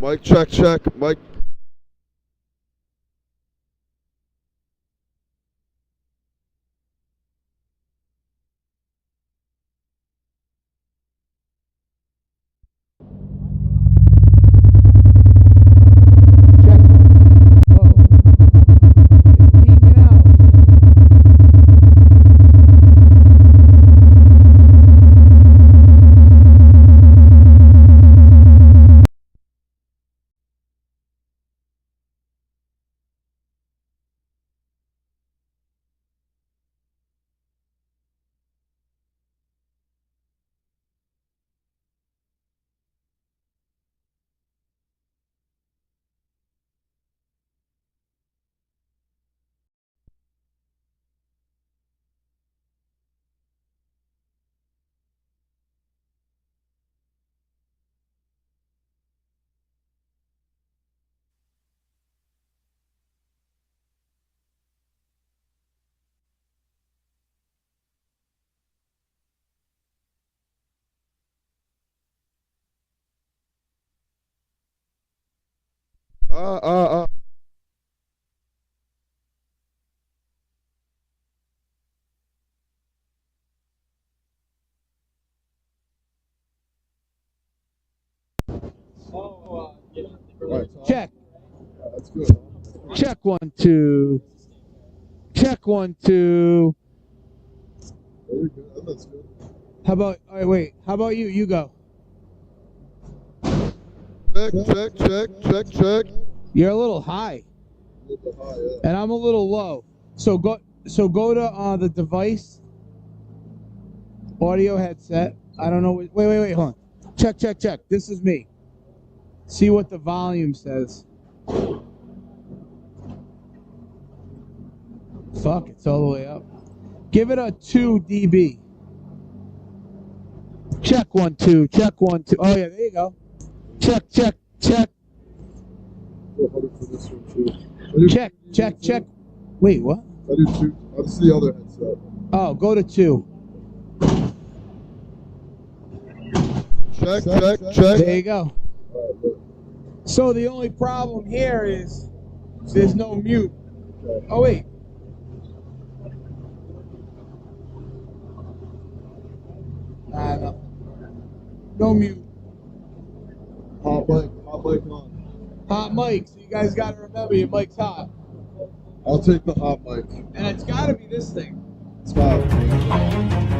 Mic check, check. Mic. Check. That's good. Check 1 2. Check 1 2. Very good. That's good. How about? All right, wait. How about you? You go. Check, check, check, check, check. You're a little high, A little bit high, yeah. and I'm a little low. So go to the device. Audio headset. I don't know. Wait. Hold on. Check, check, check. This is me. See what the volume says. Fuck, it's all the way up. Give it a 2 dB. Check 1 2. Check 1 2. Oh yeah, there you go. Check, check, check. Check, check, check. Wait, what? I do 2. That's the other headset. Oh, go to 2. Check, check, check. There you go. So the only problem here is there's no mute. Oh wait. No. No mute. Hot mic on. Hot mic. So you guys got to remember your mic's hot. I'll take the hot mic. And it's got to be this thing. It's fine.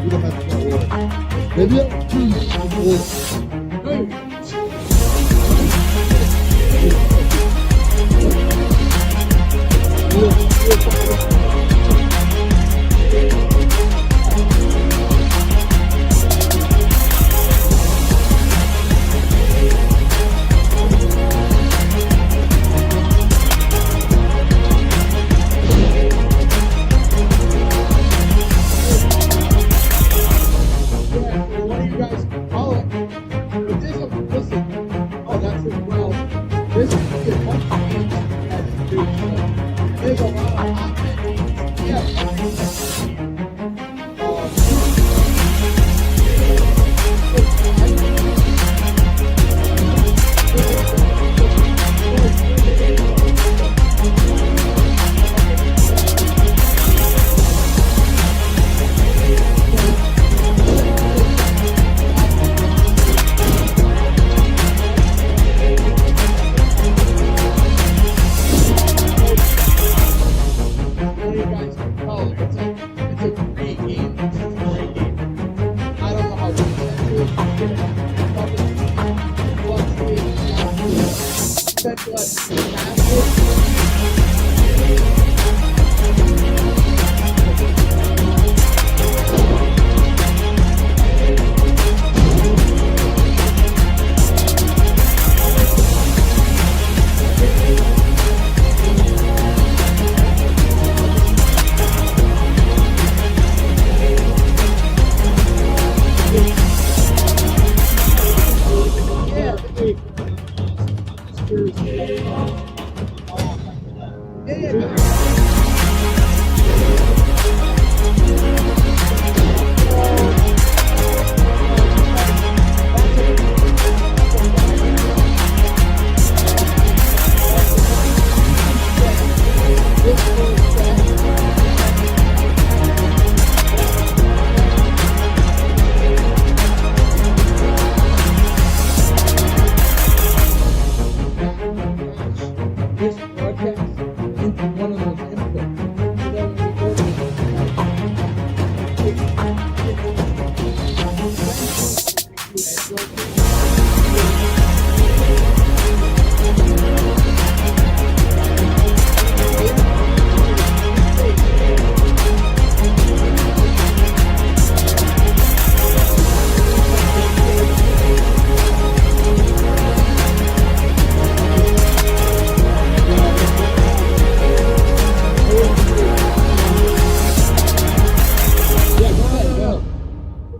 You don't have to work. Maybe I have 2. No, you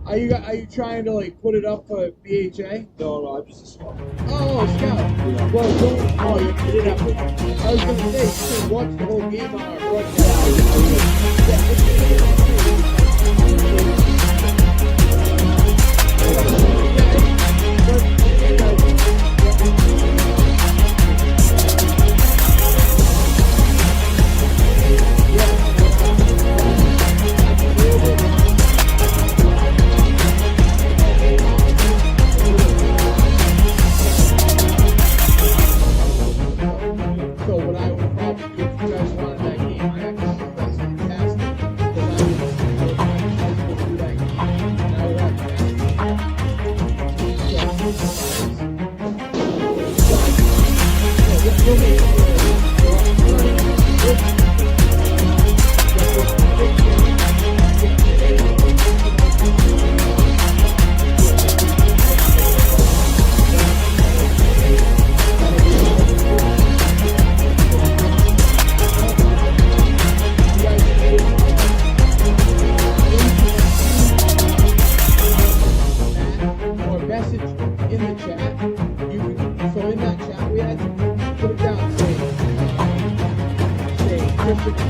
Are you trying to like put it up for BHA? No, I'm just a scout. Oh, scout. Yeah. Well, don't. Oh, you didn't have to. I was gonna say you should watch the whole game on our broadcast. So what I would probably do if you guys wanted that game, I actually think that's fantastic. Because I would go through that game and I would have or message in the chat. You can, so in that chat we had, put it down. Say Christopher.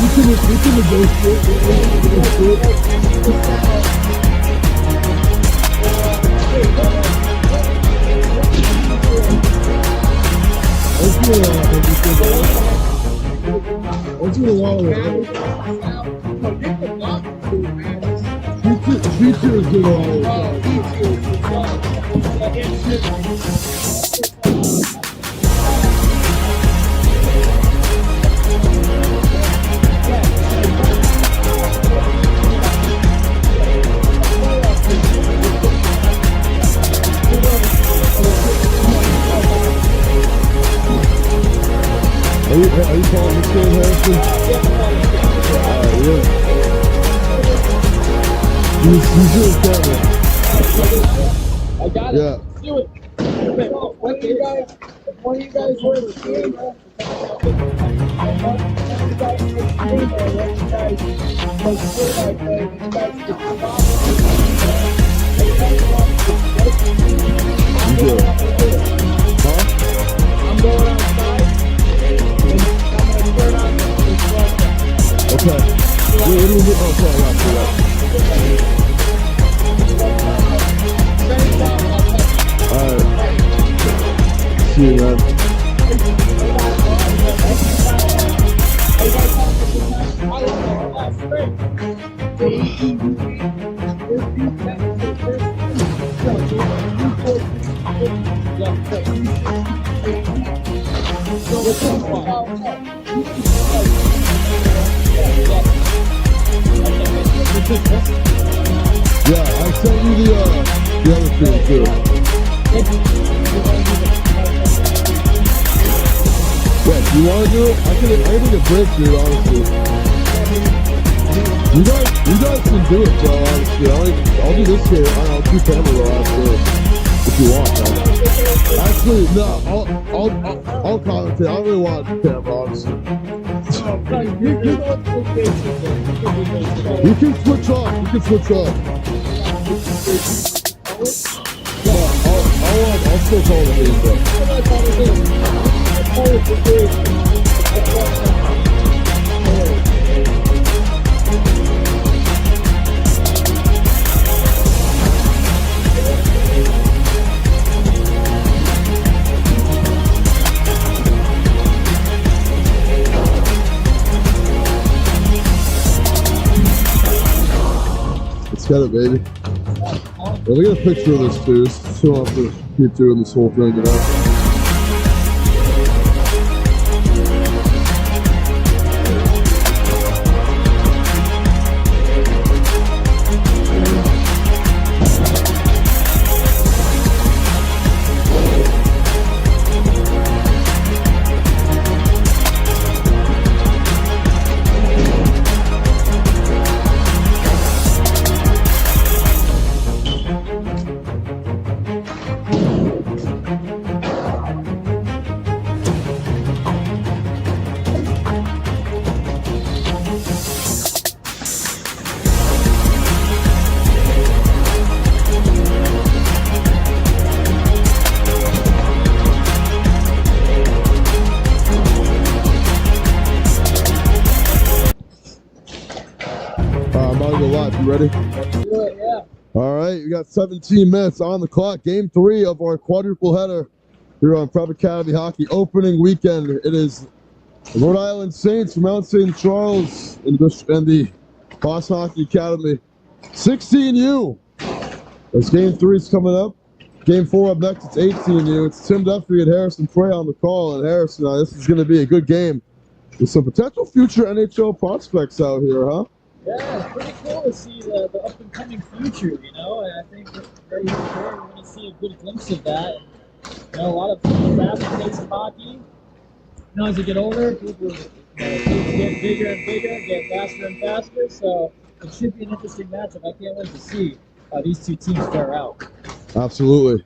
We can negotiate. What's going on? Feature is good all. Are you calling this game, Harrison? Yeah. He's doing camera. I got it. Yeah. Do it. When you guys were in the game, You good? Huh? I'm going outside and I'm gonna turn on the broadcast. Okay. What do you get? Oh, sorry, I forgot. Alright. See you, man. Yeah, I sent you the other thing too. Yeah, do you want to do it? I can take a break, dude, honestly. You guys can do it, bro, honestly. I'll do this here. I'll do camera roll after if you want, man. Actually, no, I'll commentate. I don't really want to do camera, honestly. You can switch off. No, I'll still call the game, bro. Let's get it, baby. Let me get a picture of this too. So I don't have to keep doing this whole thing, you know. I'm about to go live. You ready? Do it, yeah. All right, we got 17 minutes on the clock. Game 3 of our quadruple header here on Prep Academy Hockey opening weekend. It is Rhode Island Saints from Mount St. Charles and the Boston Hockey Academy 16U. As Game 3 is coming up. Game 4 up next, it's 18U. It's Tim Duffy and Harrison Frey on the call. And Harrison, this is going to be a good game with some potential future NHL prospects out here, huh? Yeah, it's pretty cool to see the up-and-coming future, you know, and I think that right here we're going to see a good glimpse of that. You know, a lot of fast-paced hockey. You know, as you get older, people get bigger and bigger, get faster and faster, so it should be an interesting matchup. I can't wait to see how these two teams fare out. Absolutely.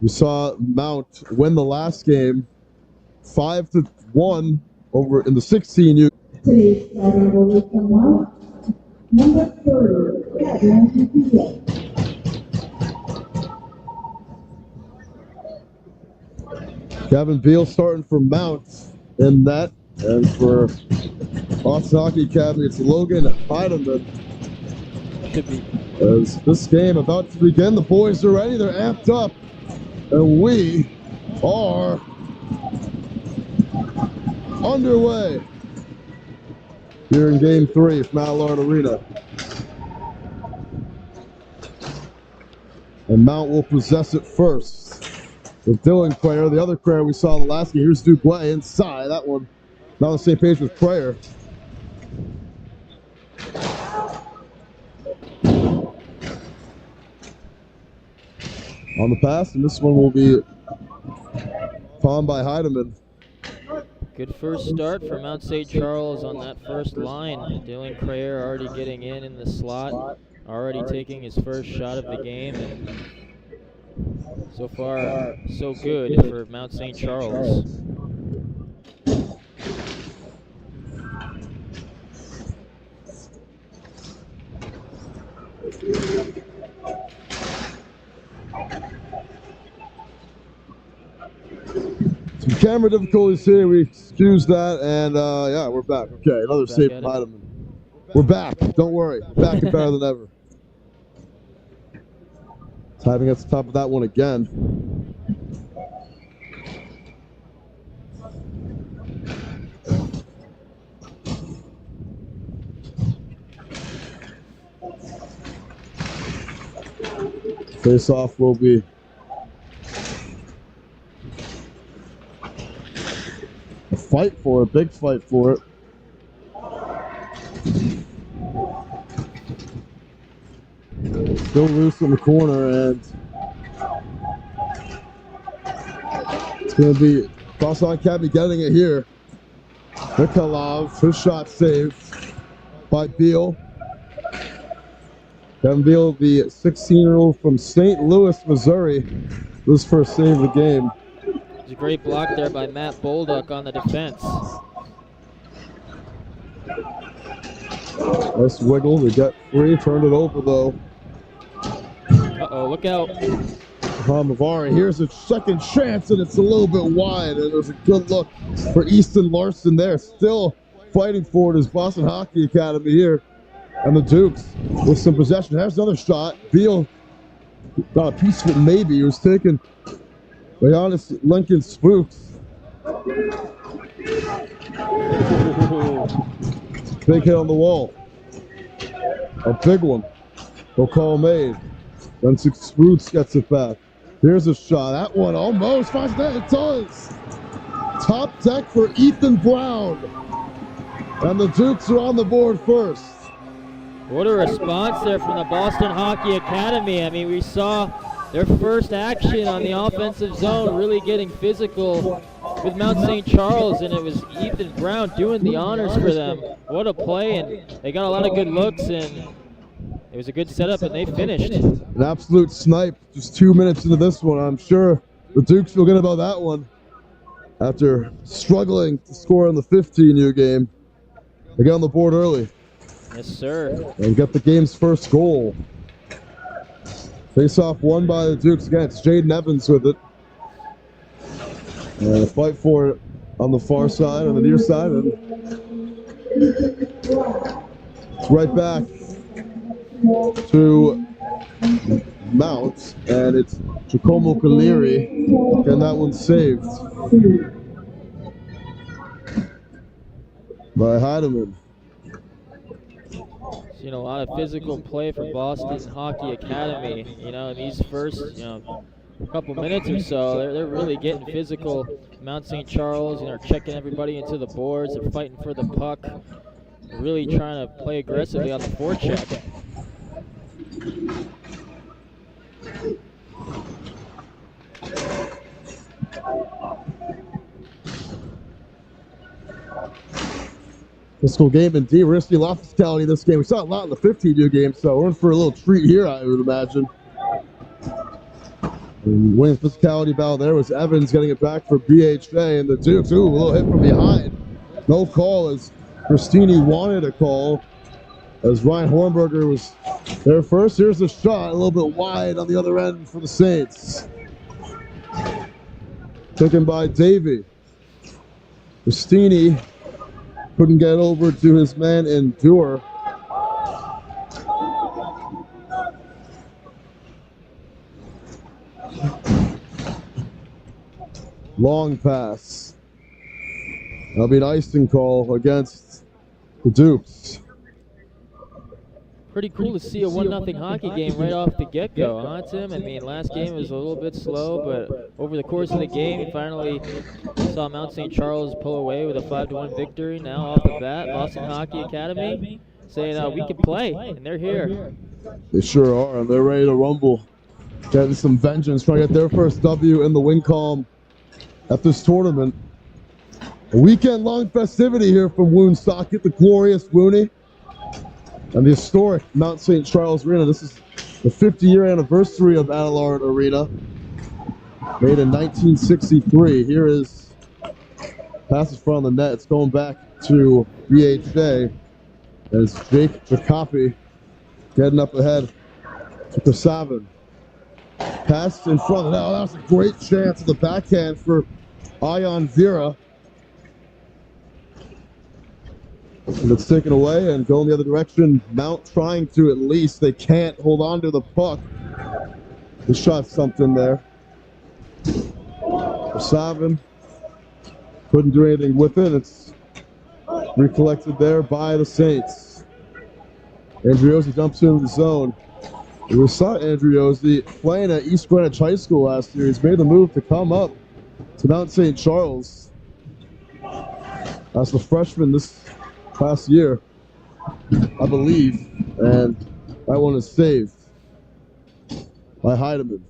We saw Mount win the last game 5-1 over in the 16U. Today's starting goalie from Mount, number 30, Kevin Beal. Kevin Beal starting for Mount in net, and for Boston Hockey Academy, it's Logan Heidemann. Could be. As this game about to begin, the boys are ready, they're amped up, and we are underway here in Game 3 from Mallard Arena. And Mount will possess it first. With Dylan Prayer, the other Prayer we saw in the last game. Here's Dubois inside. That one not on the same page with Prayer. On the pass, and this one will be pawned by Heidemann. Good first start for Mount St. Charles on that first line. Dylan Prayer already getting in the slot, already taking his first shot of the game. And so far, so good for Mount St. Charles. Some camera difficulties here. We excuse that, and yeah, we're back. Okay, another save from Heidemann. We're back. Don't worry. Back and better than ever. Timing at the top of that one again. Face-off will be a fight for it, big fight for it. Still loose in the corner, and it's going to be Boston Academy getting it here. Nikolov, his shot saved by Beal. Kevin Beal, the 16-year-old from St. Louis, Missouri, his first save of the game. It's a great block there by Matt Bolduc on the defense. Nice wiggle, they got free, turned it over though. Uh-oh, look out. Mavari, here's a second chance, and it's a little bit wide, and there's a good look for Easton Larson there. Still fighting for it is Boston Hockey Academy here. And the Dukes with some possession. There's another shot. Beal got a piece of it maybe. He was taken by Giannis Lincoln Spooks. Big hit on the wall. A big one. No call made. Then Spooks gets it back. Here's a shot. That one almost finds that. It does. Top deck for Ethan Brown. And the Dukes are on the board first. What a response there from the Boston Hockey Academy. I mean, we saw their first action on the offensive zone, really getting physical with Mount St. Charles, and it was Ethan Brown doing the honors for them. What a play, and they got a lot of good looks, and it was a good setup, and they finished. An absolute snipe just 2 minutes into this one. I'm sure the Dukes feel good about that one after struggling to score in the 15U game. They got on the board early. Yes, sir. And get the game's first goal. Face-off won by the Dukes again. It's Jaden Evans with it. And a fight for it on the far side, on the near side. And it's right back to Mount. And it's Giacomo Cagliari. And that one's saved by Heidemann. Seen a lot of physical play from Boston Hockey Academy. You know, in these first, couple minutes or so, they're really getting physical. Mount St. Charles, checking everybody into the boards. They're fighting for the puck. They're really trying to play aggressively on the forecheck. Physical game indeed. We're going to see a lot of physicality in this game. We saw a lot in the 15U game, so we're in for a little treat here, I would imagine. And winning physicality battle there was Evans getting it back for BHA, and the Dukes, a little hit from behind. No call as Christini wanted a call, as Ryan Hornberger was there first. Here's the shot, a little bit wide on the other end for the Saints. Taken by Davey. Christini couldn't get over to his man Endure. Long pass. That'll be an icing call against the Dukes. Pretty cool to see a 1-0 hockey game right off the get-go, huh, Tim? I mean, last game was a little bit slow, but over the course of the game, you finally saw Mount St. Charles pull away with a 5-1 victory. Now off the bat, Boston Hockey Academy saying we can play, and they're here. They sure are, and they're ready to rumble. Getting some vengeance, trying to get their first W in the win column at this tournament. A weekend-long festivity here from Woonsocket, the glorious Woonie, and the historic Mount St. Charles Arena. This is the 50-year anniversary of Adelaide Arena, made in 1963. Here is passes front of the net. It's going back to BHA as Jake Jacopi getting up ahead to Kasavin. Pass in front of the net. Oh, that was a great chance at the backhand for Ion Vera. And it's taken away and going the other direction. Mount trying to, at least. They can't hold on to the puck. The shot something there. Savin couldn't do anything with it. It's recollected there by the Saints. Andriozzi dumps into the zone. We saw Andriozzi playing at East Greenwich High School last year. He's made the move to come up to Mount St. Charles as a freshman this past year, I believe, and that one is saved by Heidemann.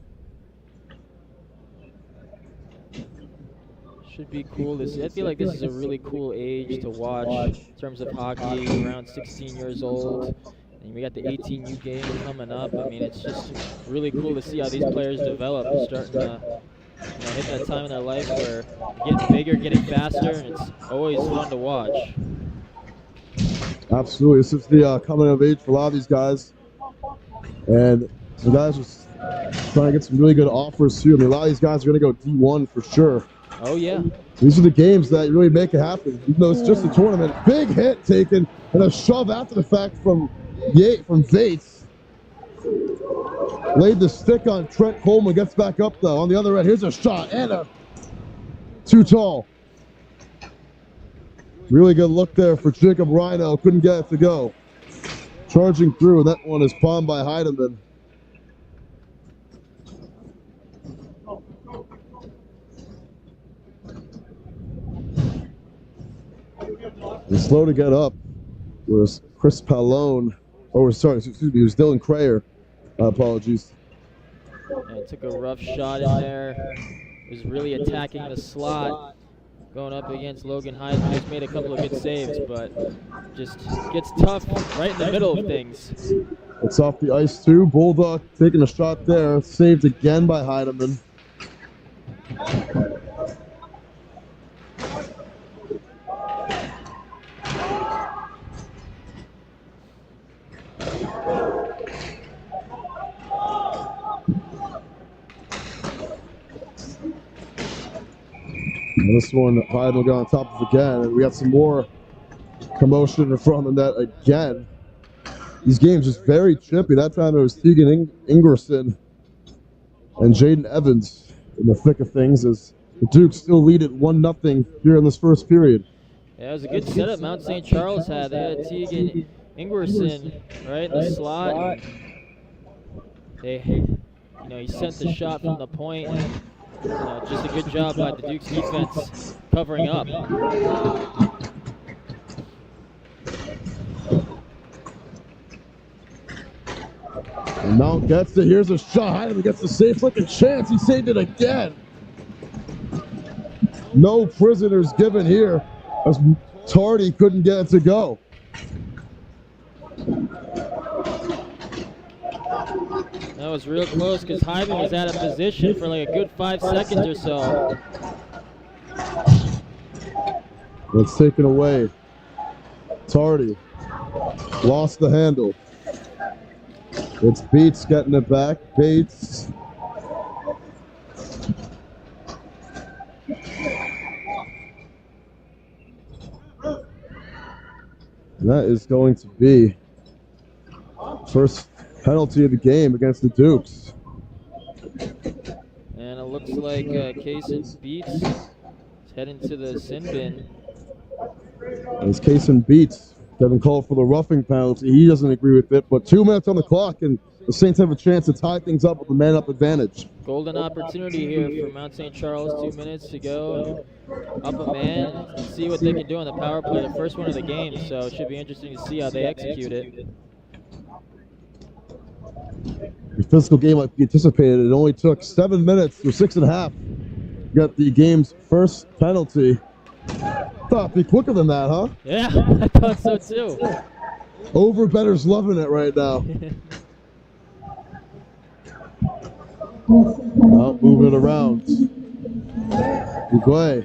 Should be cool to see. I feel like this is a really cool age to watch in terms of hockey, around 16 years old. And we got the 18U game coming up. I mean, it's just really cool to see how these players develop, starting to hit that time in their life where they're getting bigger, getting faster, and it's always fun to watch. Absolutely. This is the coming of age for a lot of these guys. And the guys are trying to get some really good offers too. I mean, a lot of these guys are going to go D1 for sure. Oh, yeah. These are the games that really make it happen. Even though it's just a tournament. Big hit taken and a shove after the fact from Vates. Laid the stick on Trent Coleman, gets back up though. On the other end, here's a shot, and too tall. Really good look there for Jacob Rhino, couldn't get it to go. Charging through, that one is palmed by Heidemann. And slow to get up was Chris Pallone, excuse me, it was Dylan Crayer. Apologies. And took a rough shot in there. Was really attacking the slot. Going up against Logan Heisman. Just made a couple of good saves, but just gets tough right in the middle of things. It's off the ice too. Bulldog taking a shot there. Saved again by Heidemann. And this one, Heidemann got on top of again, and we got some more commotion in front of the net again. These games just very chippy. That time it was Tegan Ingerson and Jaden Evans in the thick of things as the Dukes still lead it 1-0 here in this first period. Yeah, it was a good setup Mount St. Charles had. They had Tegan Ingerson right in the slot. He sent the shot from the point. Just a good job by the Dukes defense covering up. And Mount gets it. Here's a shot. Heidemann gets the safe looking chance. He saved it again. No prisoners given here as Tardy couldn't get it to go. That was real close because Heidemann was out of position for like a good 5 seconds or so. It's taken away. Tardy lost the handle. It's Beats getting it back. Bates. And that is going to be first penalty of the game against the Dukes. And it looks like Kaysen Beats is heading to the sin bin. As Kaysen Beats, Kevin called for the roughing penalty. He doesn't agree with it, but 2 minutes on the clock, and the Saints have a chance to tie things up with a man-up advantage. Golden opportunity here for Mount St. Charles. 2 minutes to go. And up a man and see what they can do on the power play, the first one of the game. So it should be interesting to see how they execute it. The physical game like we anticipated, it only took 7 minutes to 6.5. Got the game's first penalty. Thought it'd be quicker than that, huh? Yeah, I thought so too. Overbetter's loving it right now. Well, moving it around. Uguay.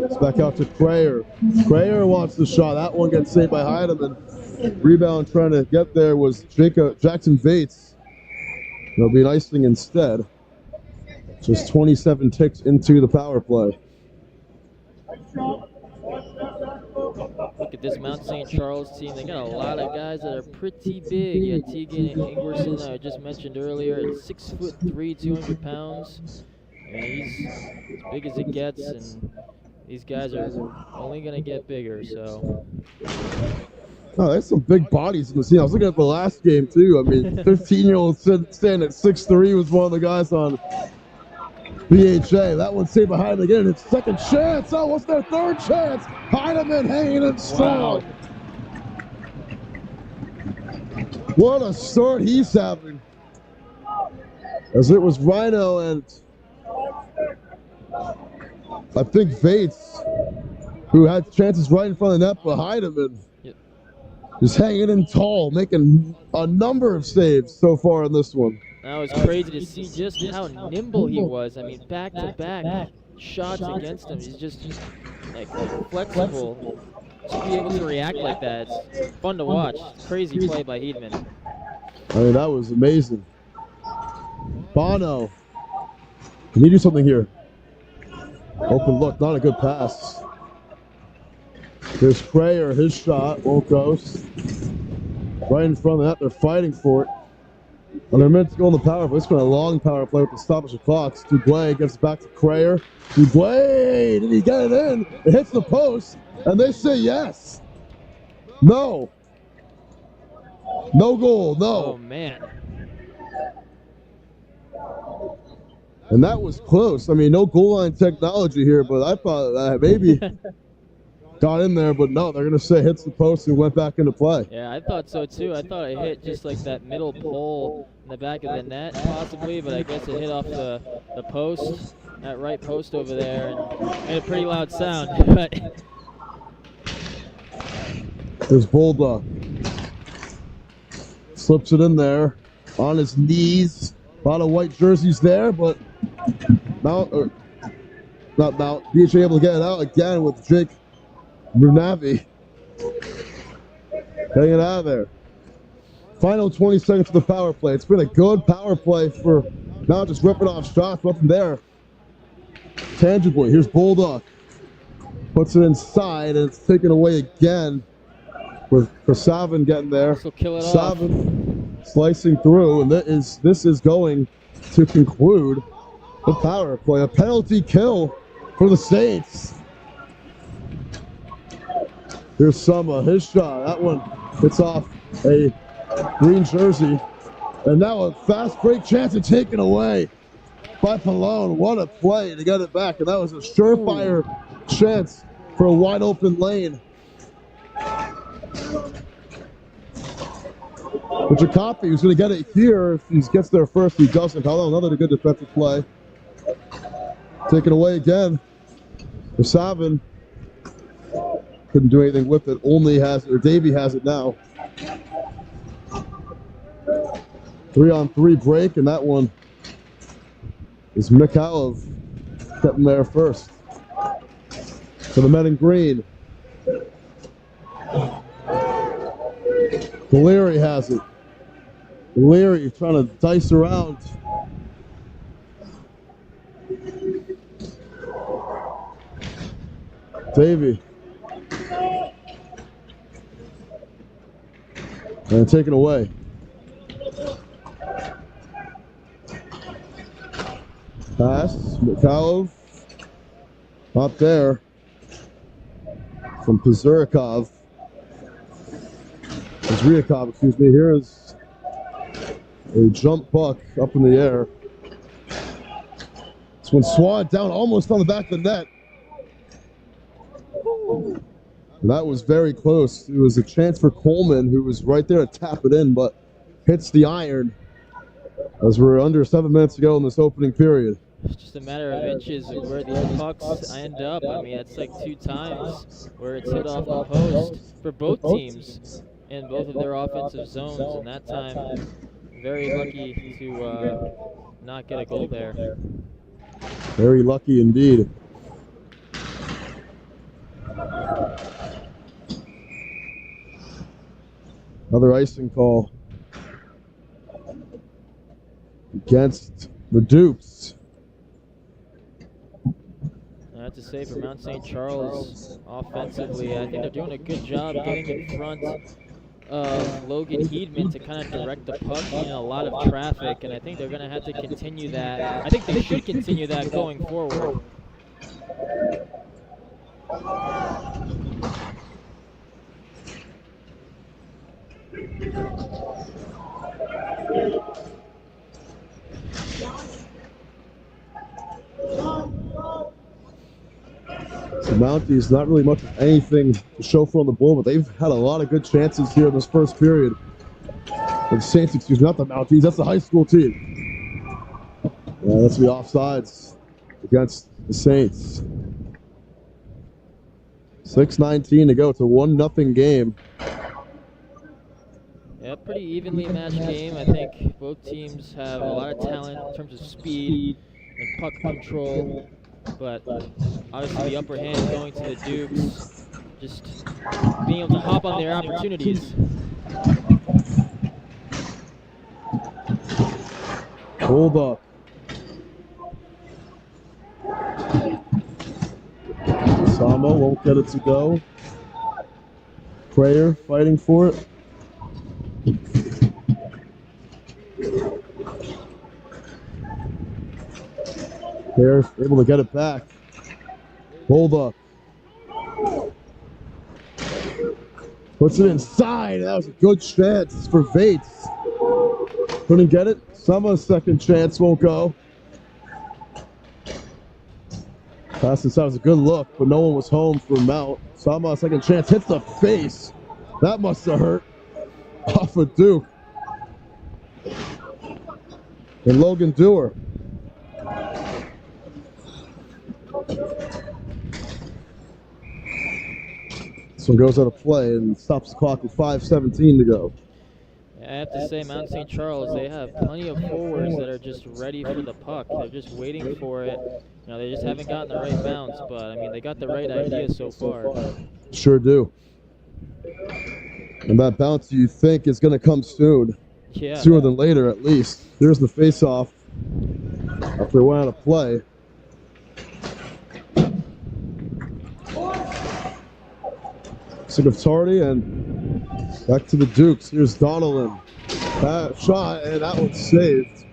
It's back out to Crayer. Crayer wants the shot. That one gets saved by Heidemann. Rebound trying to get there was Jackson Bates. It'll be an icing instead. Just 27 ticks into the power play. Look at this Mount St. Charles team. They got a lot of guys that are pretty big. Yeah, Tegan Ingerson, I just mentioned earlier, at 6'3", 200 pounds. And he's as big as it gets, and these guys are only going to get bigger. So. Oh, there's some big bodies in the scene. I was looking at the last game too. I mean, 15-year-old standing at 6'3" was one of the guys on BHA. That one saved by Heidemann again. It's second chance. Oh, what's their third chance? Heidemann hanging in strong. Wow. What a start he's having. As it was Rhino and I think Bates who had chances right in front of the net, but Heidemann just hanging in tall, making a number of saves so far in this one. That was crazy to see just how nimble he was. I mean, back-to-back shots against him. He's just like flexible. To be able to react like that, it's fun to watch. Crazy play by Heidemann. I mean, that was amazing. Bono, can you do something here? Open look, not a good pass. There's Crayer, his shot won't go. Right in front of that, they're fighting for it. Under a minute to go on the power play. It's been a long power play with the stoppage of clocks. Duguay gives it back to Crayer. Duguay, did he get it in? It hits the post, and they say yes. No. No goal, no. Oh, man. And that was close. I mean, no goal line technology here, but I thought maybe got in there, but no, they're going to say hits the post and went back into play. Yeah, I thought so too. I thought it hit just like that middle pole in the back of the net, possibly, but I guess it hit off the post, that right post over there, and made a pretty loud sound. But there's Bulldog. Slips it in there on his knees. A lot of white jerseys there, but BHA able to get it out again with Jake Brunavi getting it out of there. Final 20 seconds of the power play. It's been a good power play for not just ripping off shots, but from there, tangibly. Here's Bulldog. Puts it inside, and it's taken away again for Savin getting there. This will kill it Savin slicing through, and this is going to conclude the power play. A penalty kill for the Saints. Here's Summer, his shot. That one hits off a green jersey. And now a fast break chance of taken away by Pallone. What a play to get it back. And that was a surefire chance for a wide open lane. But Jacopi, who's going to get it here, if he gets there first, he doesn't. Pallone, another good defensive play. Taken away again for Savin. Couldn't do anything with it. Only has it, or Davey has it now. 3-on-3 break, and that one is Mikhailov. Kept him there first. For the men in green. Leary has it. Leary trying to dice around. Davey. And taken away. Pass, Mikhailov. Not there. From Pazurikov. Ryakov, excuse me. Here is a jump puck up in the air. This one swatted down almost on the back of the net. And that was very close. It was a chance for Coleman, who was right there to tap it in, but hits the iron as we're under 7 minutes to go in this opening period. It's just a matter of inches of where these pucks end up. I mean, it's like 2 times where it's hit off the post for both teams in both of their offensive zones, and that time very lucky to not get a goal there. Very lucky indeed. Another icing call against the Dupes. I have to say, for Mount St. Charles offensively, I think they're doing a good job getting in front of Logan Heedman to kind of direct the puck in a lot of traffic, and I think they're going to have to continue that. I think they should continue that going forward. So Mounties, not really much of anything to show for on the board, but they've had a lot of good chances here in this first period. The Saints, excuse me, not the Mounties, that's the high school team. Yeah, that's the offsides against the Saints. 6:19 to go. It's a 1-0 game. Yeah, pretty evenly matched game. I think both teams have a lot of talent in terms of speed and puck control, but obviously the upper hand going to the Dukes, just being able to hop on their opportunities. Hold up. Sama won't get it to go. Prayer fighting for it. Harris able to get it back. Hold up. Puts it inside. That was a good chance for Vates. Couldn't get it. Sama's second chance won't go. Pass inside was a good look, but no one was home for Mount. Sama's second chance hits the face. That must have hurt. Off of Duke. And Logan Dewar. This one goes out of play and stops the clock with 5:17 to go. I have to say, Mount St. Charles, they have plenty of forwards that are just ready for the puck. They're just waiting for it. You know, they just haven't gotten the right bounce, but I mean, they got the right idea so far. Sure do. And that bounce you think is going to come soon. Yeah. Sooner than later, at least. Here's the face-off after it went out of play. Tardy and back to the Dukes. Here's Donnellan. That shot, and that one's saved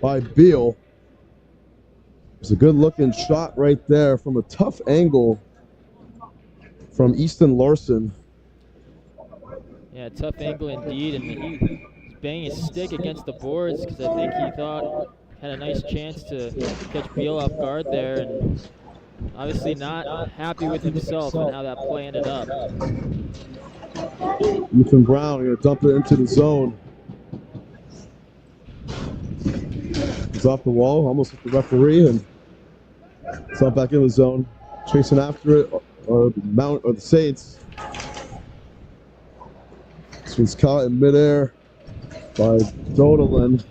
by Beal. It's a good-looking shot right there from a tough angle from Easton Larson. Yeah, tough angle indeed, and he's banging his stick against the boards because I think he thought had a nice chance to catch Beal off guard there, and obviously not happy with himself and how that play ended up. Ethan Brown going to dump it into the zone. He's off the wall, almost with the referee, and it's not back in the zone. Chasing after it are the Saints. This one's caught in midair by Donnellan.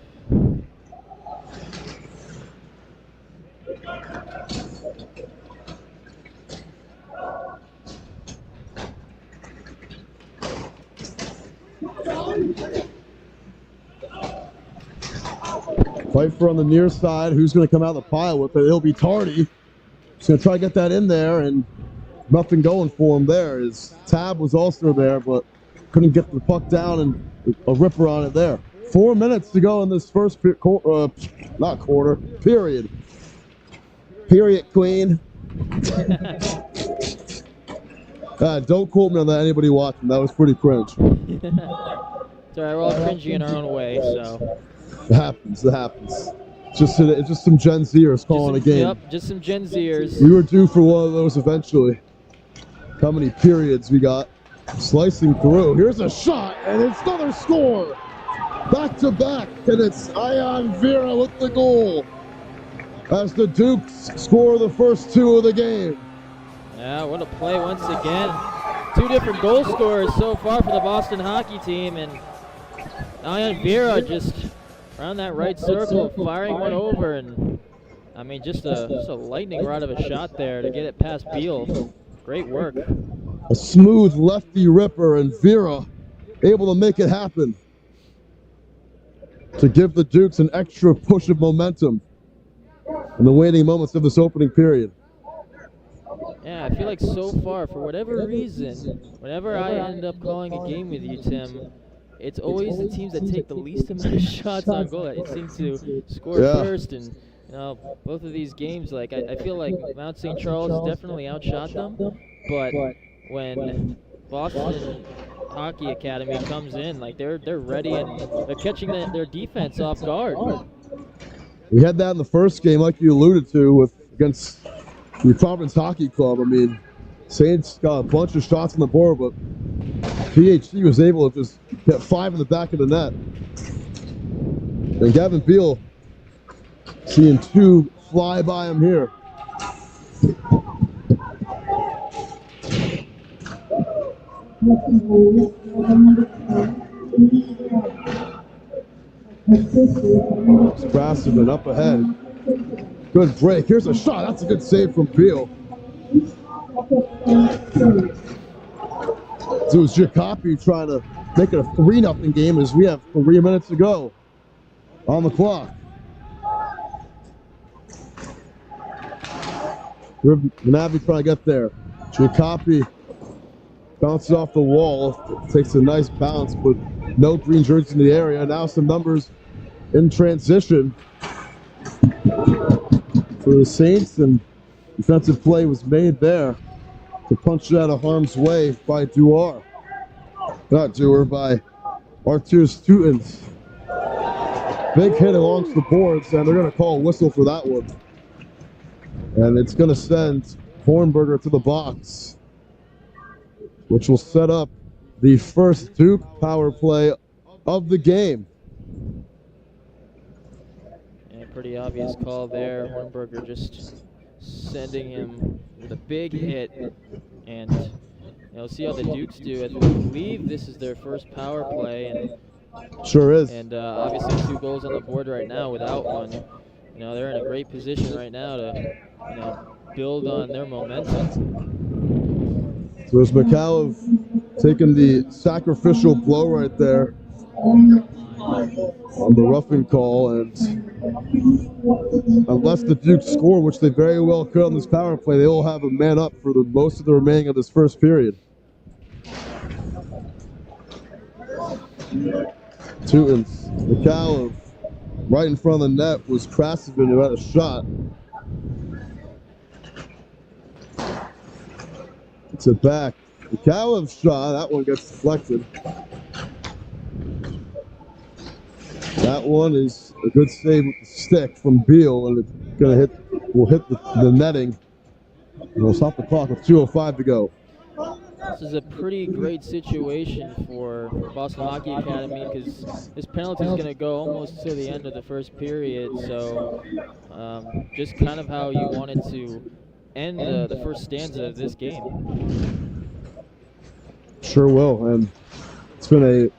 Pfeiffer on the near side. Who's going to come out of the pile with it? It'll be Tardy. He's going to try to get that in there, and nothing going for him there. His tab was also there, but couldn't get the puck down, and a ripper on it there. 4 minutes to go in this first period, queen. Don't quote me on that, anybody watching. That was pretty cringe. It's all right, we're all cringy in our own way, so. It happens. It's just some Gen Zers calling a game. Yep, just some Gen Zers. We were due for one of those eventually. How many periods we got? Slicing through. Here's a shot, and it's another score. Back to back, and it's Ion Vera with the goal. As the Dukes score the first two of the game. Yeah, what a play once again. Two different goal scorers so far for the Boston hockey team, and Ion Vera just around that right circle, firing one over, and I mean, just a lightning rod of a shot there to get it past Beal. Great work. A smooth lefty ripper, and Vera able to make it happen to give the Dukes an extra push of momentum in the waning moments of this opening period. Yeah, I feel like so far, for whatever reason, whenever I end up calling a game with you, Tim, it's always the teams that take the least amount of shots on goal that it seems to score first. And you know, both of these games, like I feel like Mount St. Charles definitely outshot them, but when Boston Hockey Academy comes in, like they're ready and they're catching their defense off guard. We had that in the first game, like you alluded to, against the Providence Hockey Club. I mean, Saints got a bunch of shots on the board, but PHC was able to just get 5 in the back of the net. And Gavin Beal seeing 2 fly by him here. Strasserman up ahead. Good break. Here's a shot. That's a good save from Beal. So it's Jacopi trying to make it a 3-0 game as we have 3 minutes to go on the clock. Navi trying to get there. Jacopi bounces off the wall, takes a nice bounce, but no green jerseys in the area. Now some numbers in transition. for the Saints, and defensive play was made there to punch it out of harm's way by Dewar. Not Dewar, by Arthur Stutens. Big hit along the boards, and they're going to call a whistle for that one. And it's going to send Hornberger to the box, which will set up the first Duke power play of the game. And pretty obvious call there. Hornberger just sending him with a big hit. And you'll see how the Dukes do. I believe this is their first power play. And sure is. And obviously 2 goals on the board right now without one. You know, they're in a great position right now to, you know, build on their momentum. So there's McAuliffe taking the sacrificial blow right there on the roughing call, and unless the Dukes score, which they very well could on this power play, they will have a man up for the most of the remaining of this first period. Tutens, McAuliffe, right in front of the net was Krasovin, who had a shot. It's it back. McAuliffe's shot, that one gets deflected. That one is a good save with the stick from Beal, and it's gonna will hit the netting. And we'll stop the clock with 2:05 to go. This is a pretty great situation for Boston Hockey Academy because this penalty is going to go almost to the end of the first period. So just kind of how you wanted to end the first stanza of this game. Sure will, and it's been a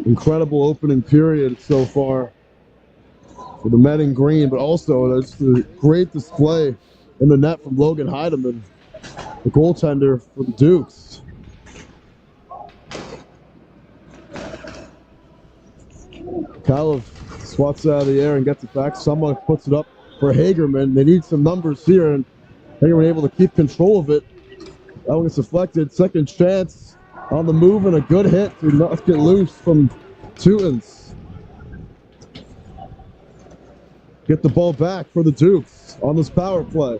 incredible opening period so far for the men in green, but also it's a great display in the net from Logan Heidemann, the goaltender for the Dukes. McAuliffe swats it out of the air and gets it back. Someone puts it up for Hagerman. They need some numbers here, and Hagerman able to keep control of it. That one gets deflected. Second chance on the move, and a good hit to not get loose from Tutens. Get the ball back for the Dukes on this power play.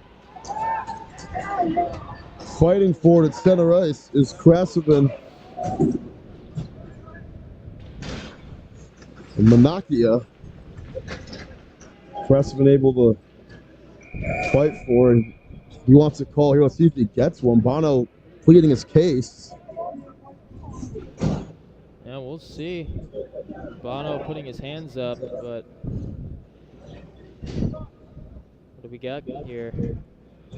Fighting for it at center ice is Krasovin and Manakia. Krasovin able to fight for it, and he wants a call here. Let's see if he gets one. Bono pleading his case. Yeah, we'll see. Bono putting his hands up, but what do we got here?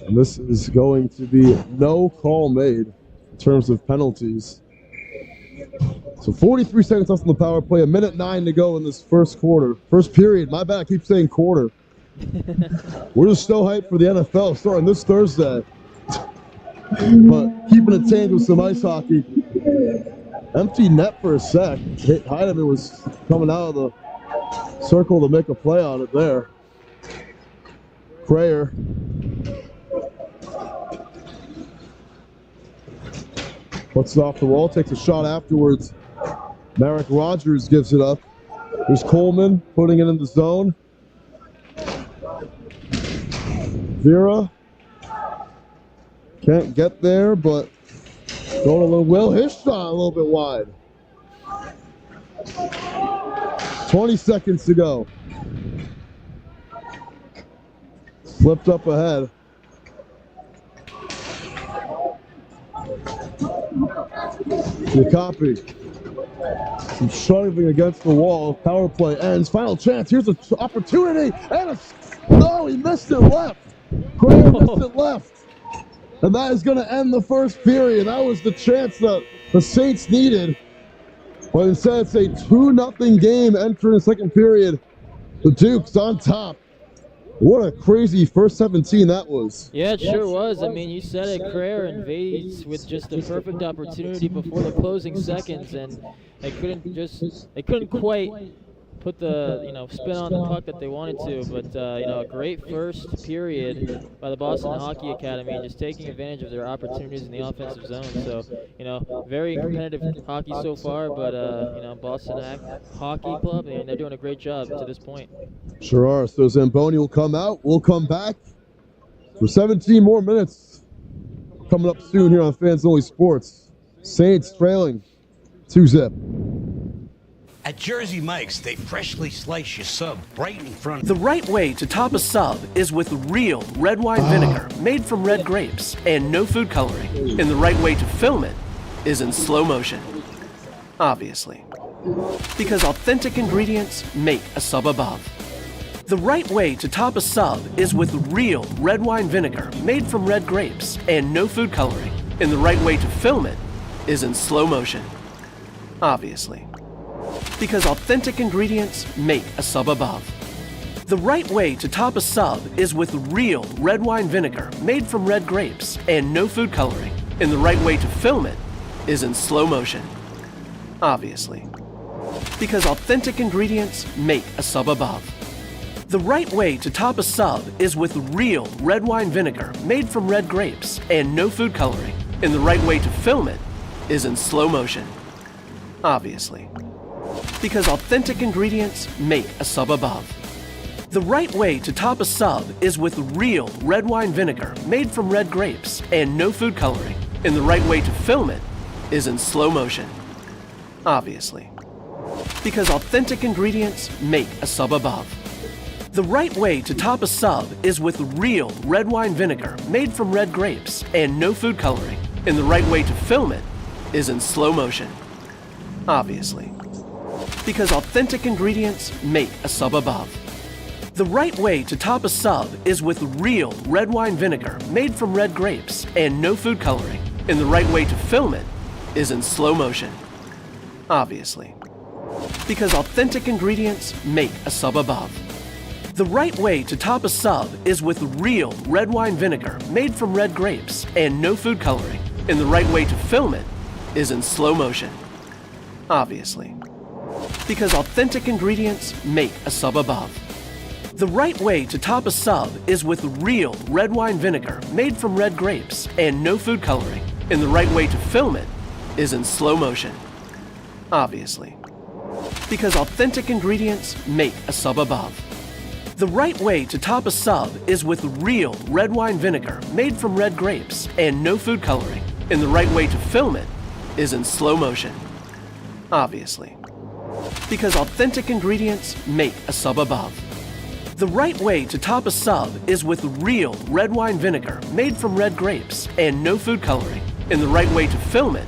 And this is going to be no call made in terms of penalties. So 43 seconds left on the power play, 1:09 to go in this first quarter. First period, my bad, I keep saying quarter. We're just so hyped for the NFL starting this Thursday. But keeping it tame with some ice hockey. Empty net for a sec. Heidemann was coming out of the circle to make a play on it there. Prayer. Puts it off the wall, takes a shot afterwards. Merrick Rogers gives it up. There's Coleman putting it in the zone. Vera can't get there, but going a little well. His shot a little bit wide. 20 seconds to go. Slipped up ahead. The copy. Some shoving against the wall. Power play ends. Final chance. Here's an opportunity. And no, he missed it left. Craig missed it left. And that is going to end the first period. That was the chance that the Saints needed. But instead, it's a 2-0 game entering the second period. The Dukes on top. What a crazy first 17 that was. Yeah, it sure was. I mean, you said it, Crayer and Vades with just the perfect opportunity before the closing seconds, and they couldn't quite put the spin on the puck that they wanted to. But a great first period by the Boston Hockey Academy, just taking advantage of their opportunities in the offensive zone. So very competitive hockey so far. But Boston Hockey Club, they're doing a great job to this point. Sure are. So Zamboni will come out. We'll come back for 17 more minutes. Coming up soon here on Fans Only Sports. Saints trailing 2-zip. At Jersey Mike's, they freshly slice your sub right in front of The right way to top a sub is with real red wine vinegar made from red grapes and no food coloring. And the right way to film it is in slow motion. Obviously. Because authentic ingredients make a sub above. The right way to top a sub is with real red wine vinegar made from red grapes and no food coloring. And the right way to film it is in slow motion. Obviously. Because authentic ingredients make a sub above. The right way to top a sub is with real red wine vinegar made from red grapes and no food coloring. And the right way to film it is in slow motion. Obviously. Because authentic ingredients make a sub above. The right way to top a sub is with real red wine vinegar made from red grapes and no food coloring. And the right way to film it is in slow motion. Obviously. Because authentic ingredients make a sub above. The right way to top a sub is with real red wine vinegar made from red grapes and no food coloring. And the right way to film it is in slow motion. Obviously. Because authentic ingredients make a sub above. The right way to top a sub is with real red wine vinegar made from red grapes and no food coloring. And the right way to film it is in slow motion. Obviously. Because authentic ingredients make a sub above. The right way to top a sub is with real red wine vinegar made from red grapes and no food coloring. And the right way to film it is in slow motion. Obviously. Because authentic ingredients make a sub above. The right way to top a sub is with real red wine vinegar made from red grapes and no food coloring. And the right way to film it is in slow motion. Obviously. Because authentic ingredients make a sub above. The right way to top a sub is with real red wine vinegar made from red grapes and no food coloring. And the right way to film it is in slow motion. Obviously. Because authentic ingredients make a sub above. The right way to top a sub is with real red wine vinegar made from red grapes and no food coloring. And the right way to film it is in slow motion. Obviously. Because authentic ingredients make a sub above. The right way to top a sub is with real red wine vinegar made from red grapes and no food coloring. And the right way to film it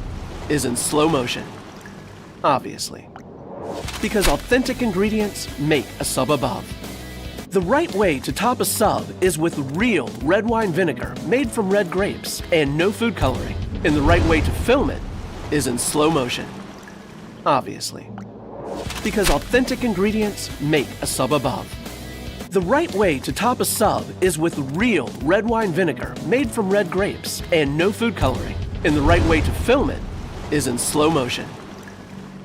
is in slow motion. Obviously. Because authentic ingredients make a sub above. The right way to top a sub is with real red wine vinegar made from red grapes and no food coloring. And the right way to film it is in slow motion. Obviously. Because authentic ingredients make a sub above. The right way to top a sub is with real red wine vinegar made from red grapes and no food coloring. And the right way to film it is in slow motion.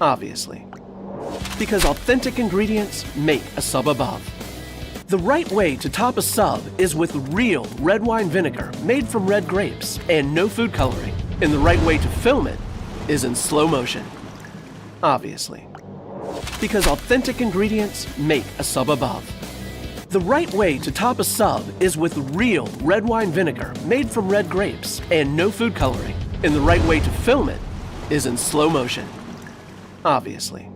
Obviously. Because authentic ingredients make a sub above. The right way to top a sub is with real red wine vinegar made from red grapes and no food coloring. And the right way to film it is in slow motion. Obviously. Because authentic ingredients make a sub above. The right way to top a sub is with real red wine vinegar made from red grapes and no food coloring. And the right way to film it is in slow motion. Obviously.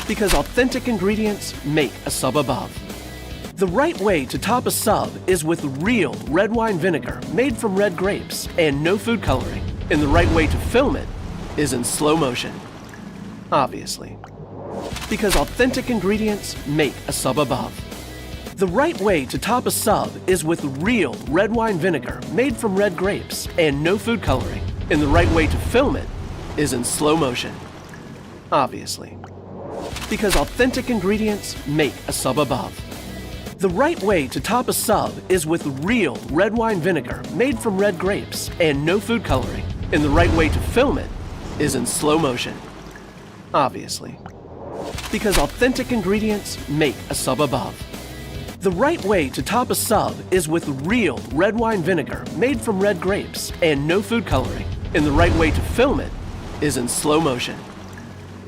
Because authentic ingredients make a sub above. The right way to top a sub is with real red wine vinegar made from red grapes and no food coloring. And the right way to film it is in slow motion. Obviously. Because authentic ingredients make a sub above. The right way to top a sub is with real red wine vinegar made from red grapes and no food coloring. And the right way to film it is in slow motion. Obviously. Because authentic ingredients make a sub above. The right way to top a sub is with real red wine vinegar made from red grapes and no food coloring. And the right way to film it is in slow motion. Obviously. because authentic ingredients make a sub above. The right way to top a sub is with real red wine vinegar made from red grapes and no food coloring, and the right way to film it is in slow motion.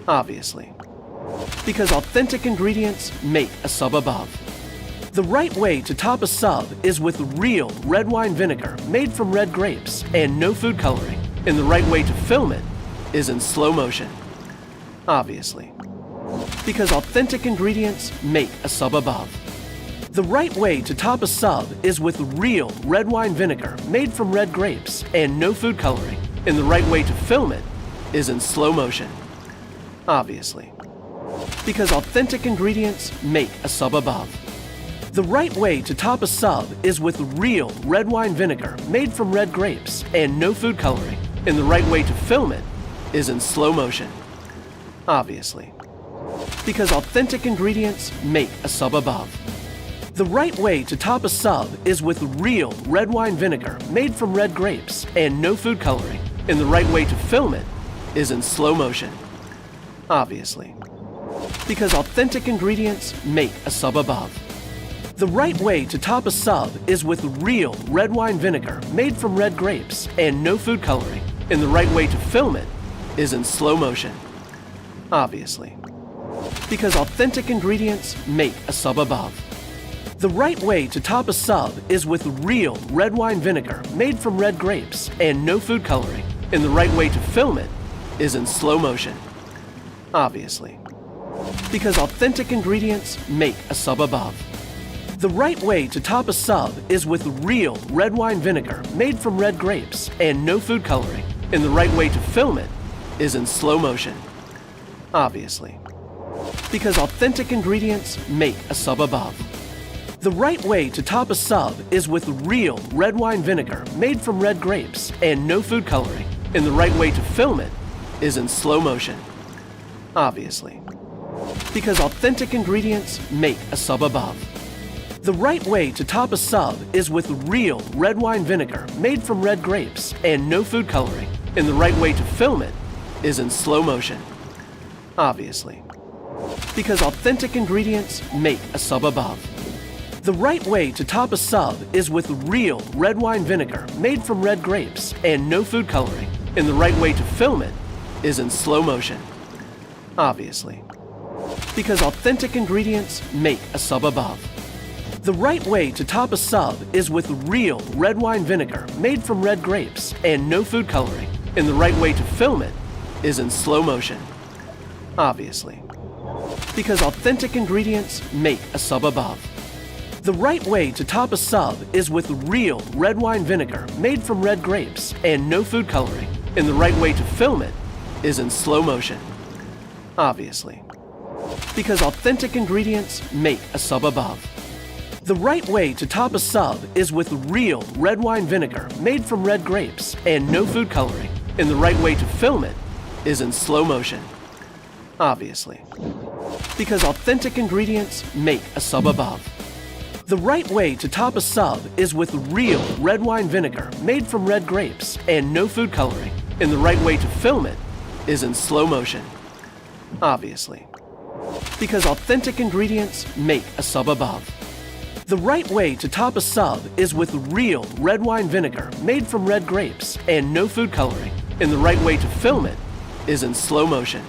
Obviously, because authentic ingredients make a sub above. The right way to top a sub is with real red wine vinegar made from red grapes and no food coloring, and the right way to film it is in slow motion. Obviously, because authentic ingredients make a sub above. The right way to top a sub is with real red wine vinegar made from red grapes and no food coloring, and the right way to film it is in slow motion. Obviously, because authentic ingredients make a sub above. The right way to top a sub is with real red wine vinegar made from red grapes and no food coloring, and the right way to film it is in slow motion. Obviously, because authentic ingredients make a sub above. The right way to top a sub is with real red wine vinegar made from red grapes and no food coloring, and the right way to film it is in slow motion. Obviously, because authentic ingredients make a sub above. The right way to top a sub is with real red wine vinegar made from red grapes and no food coloring, and the right way to film it is in slow motion. Obviously, because authentic ingredients make a sub above. The right way to top a sub is with real red wine vinegar made from red grapes and no food coloring, and the right way to film it is in slow motion. Obviously, because authentic ingredients make a sub above. The right way to top a sub is with real red wine vinegar made from red grapes and no food coloring, and the right way to film it is in slow motion. Obviously, because authentic ingredients make a sub above. The right way to top a sub is with real red wine vinegar made from red grapes and no food coloring, and the right way to film it is in slow motion. Obviously, because authentic ingredients make a sub above. The right way to top a sub is with real red wine vinegar made from red grapes and no food coloring, and the right way to film it is in slow motion. Obviously, because authentic ingredients make a sub above. The right way to top a sub is with real red wine vinegar made from red grapes and no food coloring, and the right way to film it is in slow motion. Obviously, because authentic ingredients make a sub above. The right way to top a sub is with real red wine vinegar made from red grapes and no food coloring, and the right way to film it is in slow motion. Obviously, because authentic ingredients make a sub above. The right way to top a sub is with real red wine vinegar made from red grapes and no food coloring, and the right way to film it is in slow motion. Obviously, because authentic ingredients make a sub above. The right way to top a sub is with real red wine vinegar made from red grapes and no food coloring, and the right way to film it is in slow motion. Obviously, because authentic ingredients make a sub above. The right way to top a sub is with real red wine vinegar made from red grapes and no food coloring, and the right way to film it is in slow motion. Obviously, because authentic ingredients make a sub above. The right way to top a sub is with real red wine vinegar made from red grapes and no food coloring, and the right way to film it is in slow motion.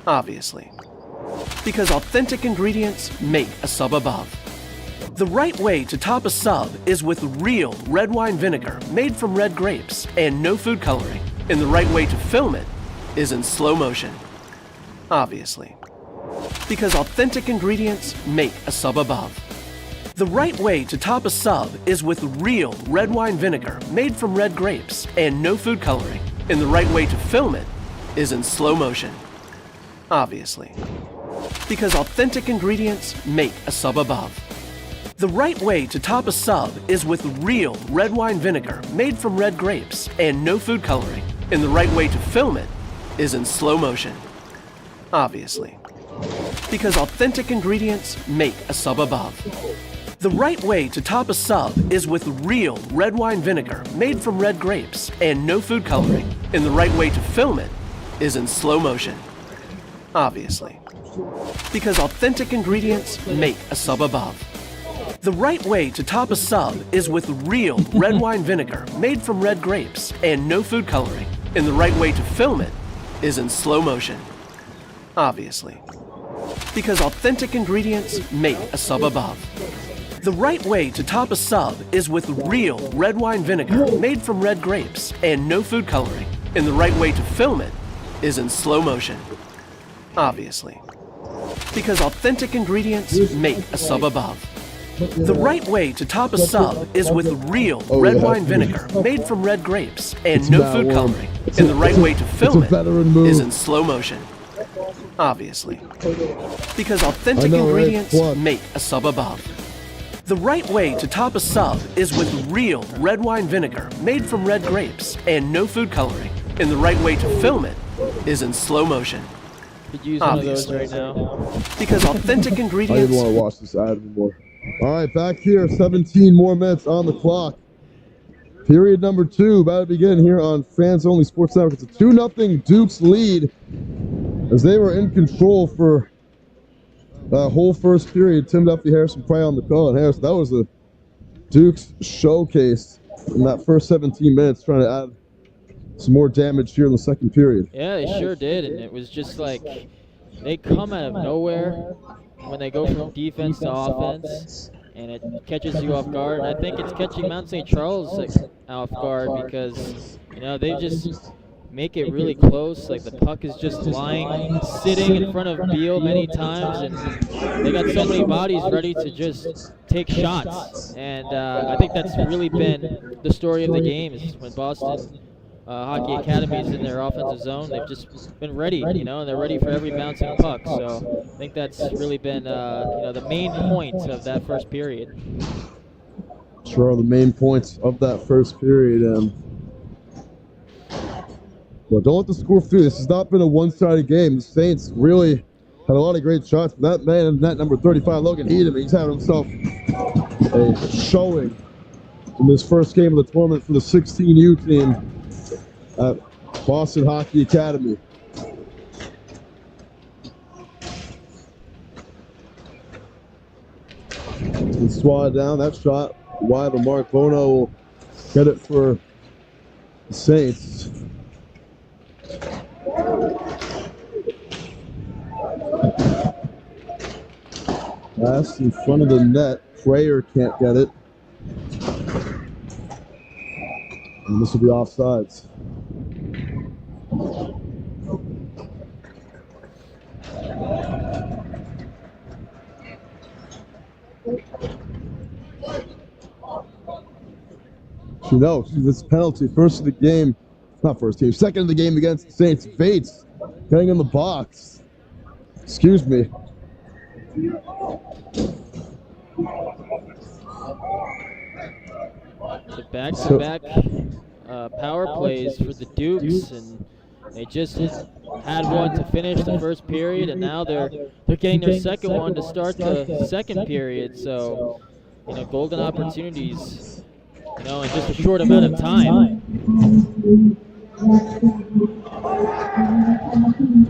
Obviously, because authentic ingredients make a sub above. The right way to top a sub is with real red wine vinegar made from red grapes and no food coloring, and the right way to film it is in slow motion. Obviously, because authentic ingredients make a sub above. The right way to top a sub is with real red wine vinegar made from red grapes and no food coloring, and the right way to film it is in slow motion. Obviously, because authentic ingredients make a sub above. The right way to top a sub is with real red wine vinegar made from red grapes and no food coloring, and the right way to film it is in slow motion. Obviously, because authentic ingredients make a sub above. The right way to top a sub is with real red wine vinegar made from red grapes and no food coloring, and the right way to film it is in slow motion. Obviously, Because authentic ingredients make a sub above. The right way to top a sub is with real red wine vinegar made from red grapes and no food coloring. And the right way to film it is in slow motion. Obviously. Because authentic ingredients make a sub above. The right way to top a sub is with real red wine vinegar made from red grapes and no food coloring. And the right way to film it is in slow motion. Obviously. Because authentic ingredients make a sub above. The right way to top a sub is with real red wine vinegar made from red grapes and no food coloring. And the right way to film it is in slow motion. Obviously. Because authentic ingredients make a sub above. The right way to top a sub is with real red wine vinegar made from red grapes and no food coloring. And the right way to film it is in slow motion. Could use one of those right now. Because authentic I ingredients. didn't want to watch this ad anymore. All right, back here, 17 more minutes on the clock. Period number 2 about to begin here on Fans Only Sports Network. It's a 2-0 Dukes lead as they were in control for the whole first period. Tim Duffy, Harrison Pry on the call, and Harrison, that was a Dukes showcase in that first 17 minutes, trying to add some more damage here in the second period. Yeah, they sure did, and it was just like they come out of nowhere when they go from defense to offense, and it catches you off guard. And I think it's catching Mount St. Charles off guard because, you know, they just make it really close. Like the puck is just lying, sitting in front of Beal many times, and they got so many bodies ready to just take shots. And I think that's really been the story of the game is when Boston Hockey Academy is in their offensive zone. They've just been ready, you know, and they're ready for every bouncing puck. So I think that's really been, you know, the main point of that first period. Sure, the main points of that first period. But don't let the score fool you. This has not been a one-sided game. The Saints really had a lot of great shots. But that man in net number 35, Logan Heedham, he's having himself a showing in this first game of the tournament for the 16U team at Boston Hockey Academy. And swatted down. That shot wide, but Mark Bono will get it for the Saints. Pass in front of the net. Prayer can't get it. And this will be offsides. You know, this penalty, first of the game, not first team, second of the game against the Saints. Bates getting in the box. Excuse me. The back-to-back power plays for the Dukes, and they just had one to finish the first period, and now they're getting their second one to start the second period. So, you know, golden opportunities, you know, in just a short amount of time.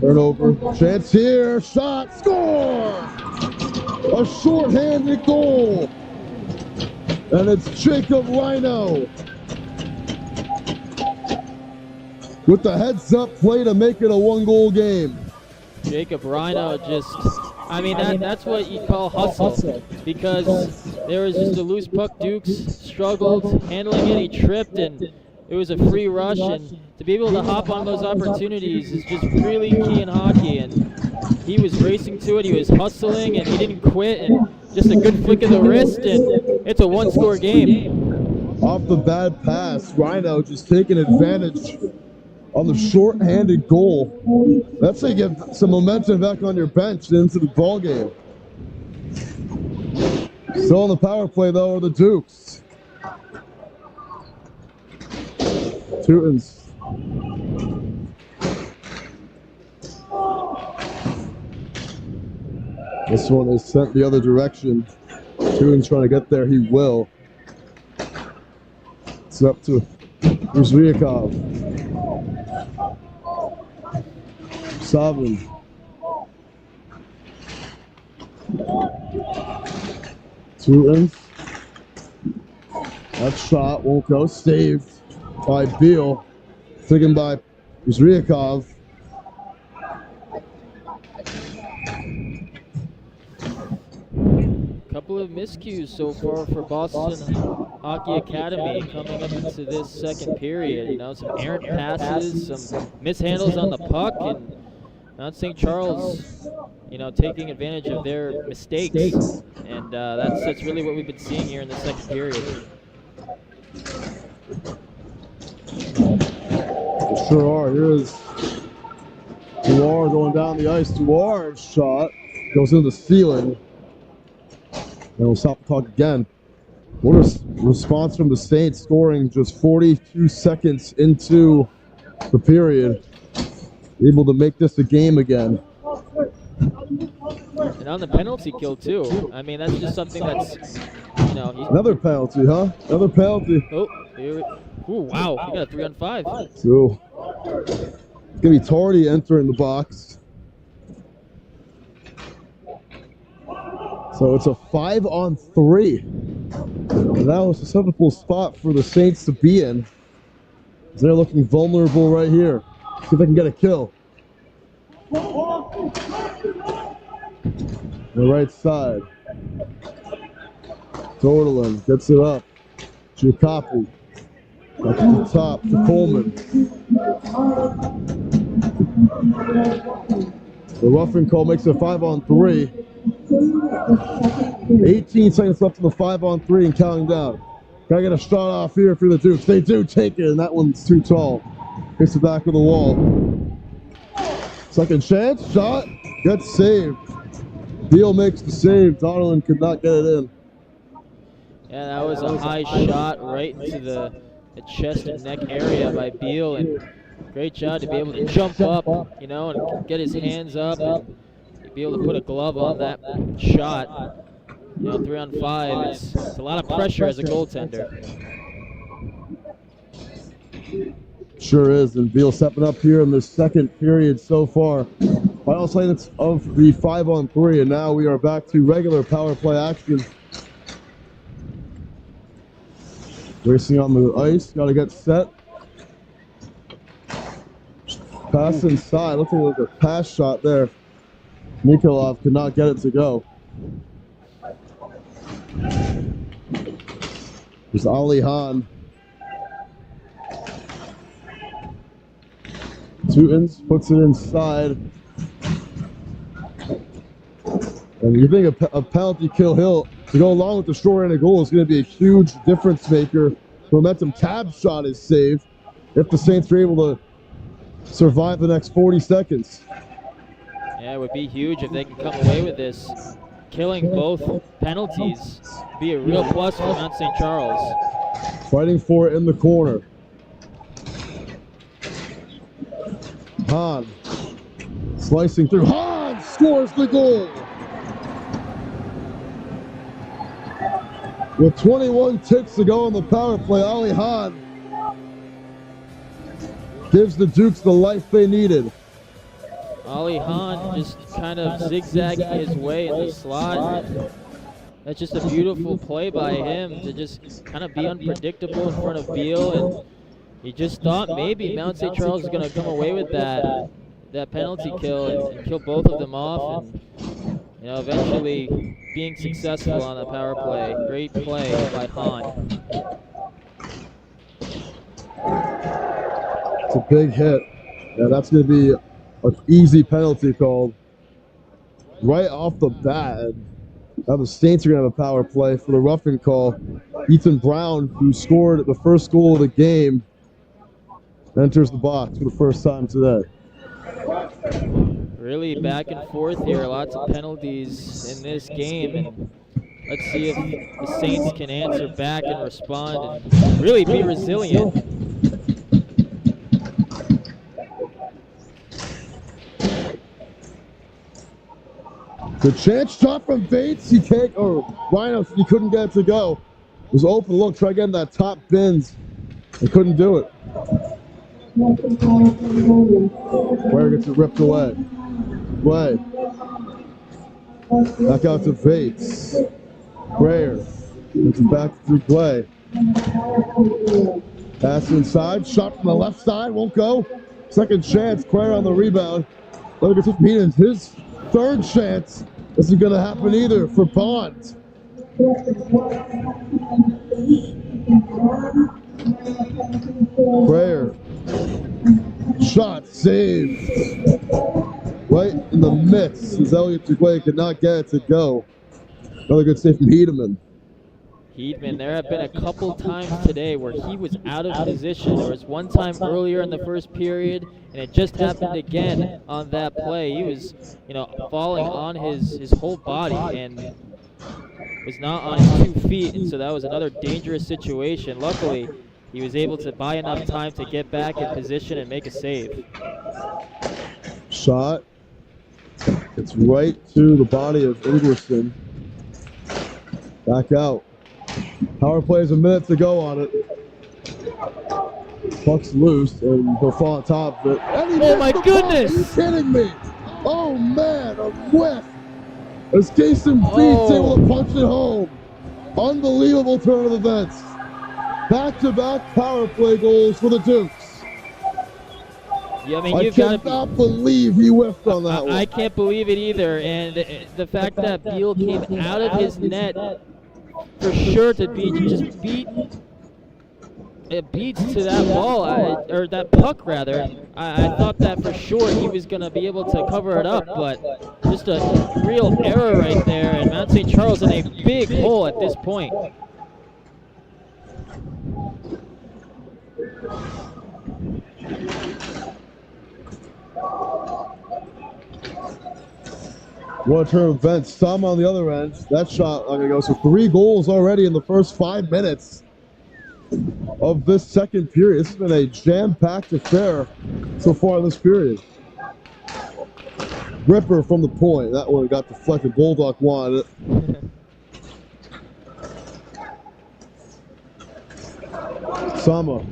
Turnover, chance here, shot, score! A short-handed goal, and it's Jacob Rhino with the heads-up play to make it a one-goal game. Jacob Rhino just, I mean, that's what you call hustle, because there was just a loose puck. Dukes struggled handling it. He tripped, and it was a free rush, and to be able to hop on those opportunities is just really key in hockey. And he was racing to it. He was hustling, and he didn't quit. And just a good flick of the wrist, and it's a one-score game. Off the bad pass, Rhino just taking advantage on the short-handed goal. That's how you get some momentum back on your bench into the ball game. Still on the power play, though, are the Dukes. Teutons. This one is sent the other direction. Teutons trying to get there. He will. It's up to Ruzryakov. Savin. Two ends. That shot won't go. Saved by Beal. Taken by Zryakov. Couple of miscues so far for Boston Hockey Academy coming up into this second period. You know, some errant passes, some mishandles on the puck, and Mount St. Charles, you know, taking advantage of their mistakes. And that's really what we've been seeing here in the second period. They sure are. Here's Duar going down the ice. Duar's shot goes into the ceiling. And we'll stop the talk again. What a response from the Saints, scoring just 42 seconds into the period. Able to make this a game again. And on the penalty kill, too. I mean, that's just something that's, you know. Another penalty, huh? Another penalty. Oh, here. Ooh, wow. He got a 3-on-5. So, it's going to be Tardy entering the box. So it's a 5-on-3. And that was a sensible spot for the Saints to be in. They're looking vulnerable right here. See if they can get a kill. The right side. Tordelin gets it up. Giacopi. Back to the top to Coleman. The roughing call makes it a 5-on-3. 18 seconds left in the 5-on-3 and counting down. Gotta get a shot off here for the Dukes. They do take it, and that one's too tall. Hits the back of the wall. Second chance, shot, gets saved. Beal makes the save. Donaldson could not get it in. Yeah, that was a high shot right into the chest and neck area by Beal, and great job to be able to jump up, you know, and get his hands up and be able to put a glove on that shot. You know, 3-on-5, it's a lot of pressure as a goaltender. Sure is, and Beal stepping up here in the second period so far. Final seconds of the 5-on-3, and now we are back to regular power play action. Racing on the ice, got to get set. Pass inside, looks like a pass shot there. Nikolov could not get it to go. There's Ali Hahn. Tutins puts it inside. And you think a penalty kill hill to go along with the short-handed goal is going to be a huge difference maker. Momentum tab shot is saved if the Saints are able to survive the next 40 seconds. Yeah, it would be huge if they can come away with this. Killing both penalties be a real plus for Mount St. Charles. Fighting for it in the corner. Hahn slicing through. Hahn scores the goal. With 21 ticks to go on the power play, Ali Hahn gives the Dukes the life they needed. Ali Hahn just kind of zigzagging his way in the slot. That's just a beautiful play by him to just kind of be unpredictable in front of Beal, and he just thought maybe Mount St. Charles is going to come away with that penalty kill and kill both of them off, and you know, eventually being successful on the power play. Great play by Hahn. It's a big hit. Yeah, that's going to be an easy penalty called right off the bat. Now the Saints are going to have a power play for the roughing call. Ethan Brown, who scored the first goal of the game, enters the box for the first time today. Really back and forth here. Lots of penalties in this game, and let's see if the Saints can answer back and respond and really be resilient. The chance shot from Bates, he can't, or Rhino, he couldn't get it to go. It was open look, try getting that top bins, and couldn't do it. Player gets it ripped away. Back out to Bates. Prayer. It's back through play. Pass inside. Shot from the left side. Won't go. Second chance. Prayer on the rebound. Another good from Heenan. His third chance. This isn't going to happen either for Pond. Prayer. Shot saved. Right in the midst. As Elliott Tugway could not get it to go. Another good save from Hedeman. Heedman, there have been a couple times today where he was out of position. There was one time earlier in the first period, and it just happened again on that play. He was, falling on his whole body and was not on his 2 feet, and so that was another dangerous situation. Luckily, he was able to buy enough time to get back in position and make a save. Shot. It's right to the body of Ingwerson. Back out. Power play is a minute to go on it. Puck's loose, and he'll fall on top of it. Oh my goodness! Are you kidding me? Oh man, a whiff! As Jason Beats able to punch it home. Unbelievable turn of events. Back-to-back power play goals for the Dukes. Yeah, I mean, I cannot believe he whiffed on that one. I can't believe it either, and the fact that Beal came out of his net for sure to beat beats to that ball, or that puck rather. I thought that for sure he was going to be able to cover it up, but just a real error right there, and Mount St. Charles in a big hole at this point. What a turn of events. Some on the other end. That shot, I'm going to go. So 3 goals already in the first 5 minutes of this second period. This has been a jam-packed affair so far in this period. Ripper from the point. That one got deflected. Bulldog wanted it. Sama.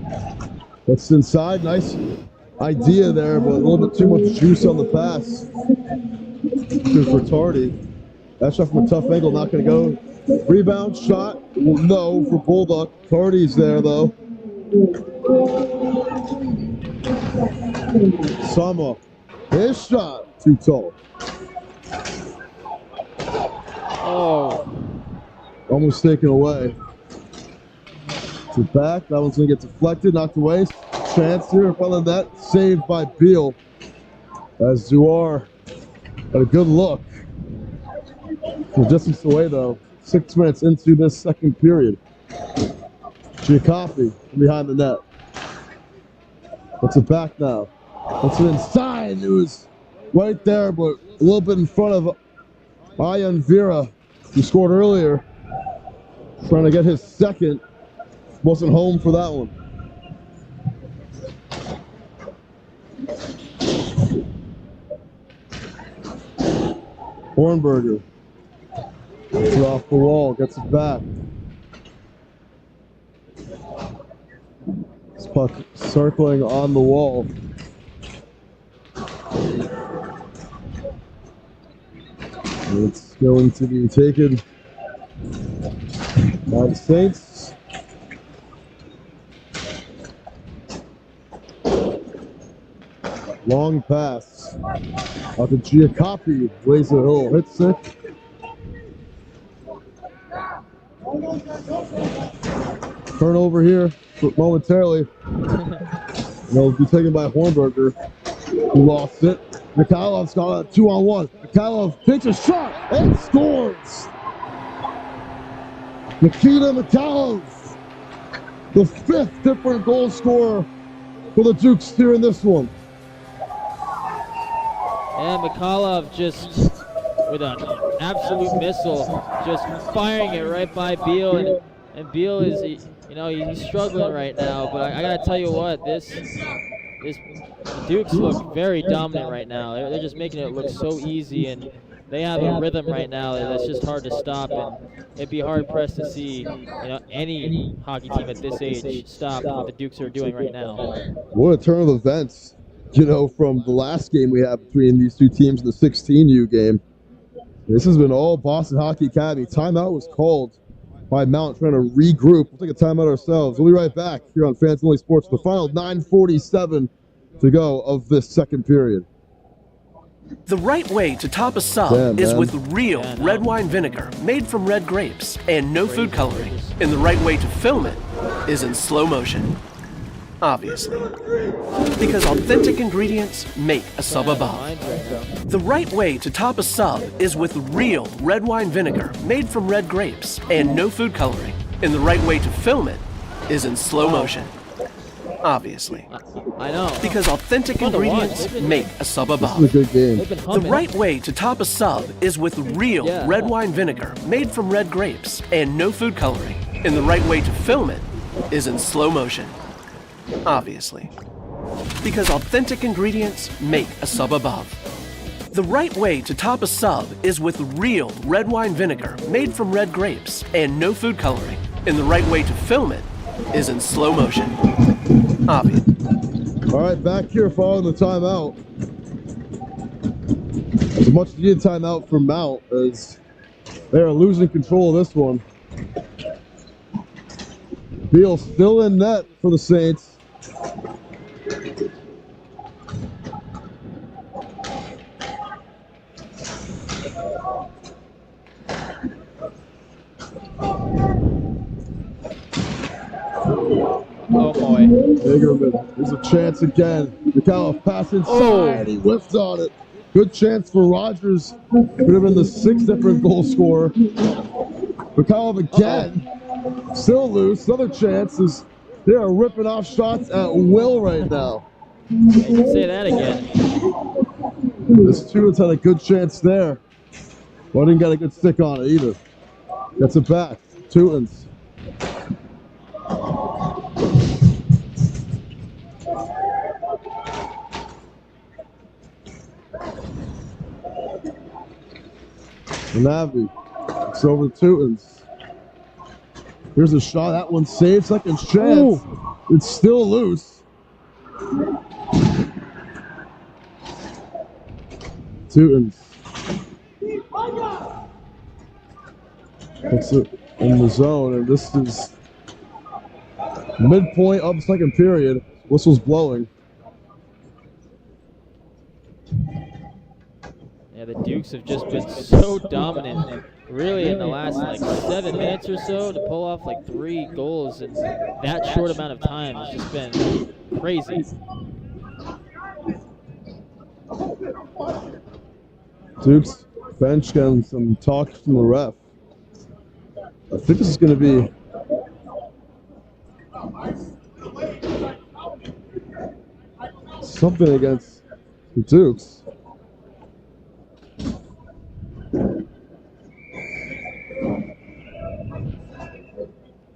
That's inside. Nice idea there, but a little bit too much juice on the pass. For Tardy. That shot from a tough angle, not going to go. Rebound shot, no for Bulldog. Tardy's there though. Sama, his shot, too tall. Oh. Almost taken away. To back, that one's going to get deflected, knocked away. Chance here in front of that, saved by Beal. As Zuar had a good look. From distance away though, 6 minutes into this second period. Giacopi from behind the net. What's it back now? What's it inside? It was right there, but a little bit in front of Ayan Vera, who scored earlier. Trying to get his second. Wasn't home for that one. Hornberger. Gets it off the wall, gets it back. This puck circling on the wall. And it's going to be taken by the Saints. Long pass. Out to Giacopi, lays it hole, hits it. Turnover here momentarily. It'll be taken by Hornberger, who lost it. Mikhailov's got a 2-on-1. Mikhailov takes a shot and scores. Nikita Mikhailov, the 5th different goal scorer for the Dukes here in this one. And Mikhailov just with an absolute missile, just firing it right by Beal, and Beal is, he's struggling right now. But I gotta tell you what, this Dukes look very dominant right now. They're just making it look so easy, and they have a rhythm right now that's just hard to stop. And it'd be hard pressed to see, any hockey team at this age stop what the Dukes are doing right now. What a turn of events, from the last game we had between these two teams in the 16U game. This has been all Boston Hockey Academy. Timeout was called by Mount, trying to regroup. We'll take a timeout ourselves. We'll be right back here on Fans Only Sports. The final 9:47 to go of this second period. The right way to top a sub is with real red wine vinegar made from red grapes and no food coloring. And the right way to film it is in slow motion. Obviously. Because authentic ingredients make a sub above. The right way to top a sub is with real red wine vinegar made from red grapes and no food coloring. And the right way to film it is in slow motion. Obviously. I know. Because authentic ingredients make a sub above. This is a good game. The right way to top a sub is with real red wine vinegar made from red grapes and no food coloring. And the right way to film it is in slow motion. Obviously. Because authentic ingredients make a sub above. The right way to top a sub is with real red wine vinegar made from red grapes and no food coloring. And the right way to film it is in slow motion. Obvious. All right, back here following the timeout. As much needed timeout for Mount as they are losing control of this one. Beal still in net for the Saints. Oh boy. Hagerman, there's a chance again. McAuliffe pass inside. He whiffs on it. Good chance for Rogers. Could have been the 6th different goal scorer. McAuliffe again. Still loose. Another chance is they are ripping off shots at will right now. You can say that again. This Tewins had a good chance there. But didn't get a good stick on it either. Gets it back. Tewins. Navi. It's over to Tewins. Here's a shot. That one saved. Second chance. It's still loose. Tewins. Puts it in the zone, and this is midpoint of the second period. Whistle's blowing. Yeah, the Dukes have just been so dominant, really, in the last like 7 minutes or so to pull off like 3 goals in that short amount of time. It's just been crazy. Dukes bench getting some talk from the ref. I think this is going to be something against the Dukes.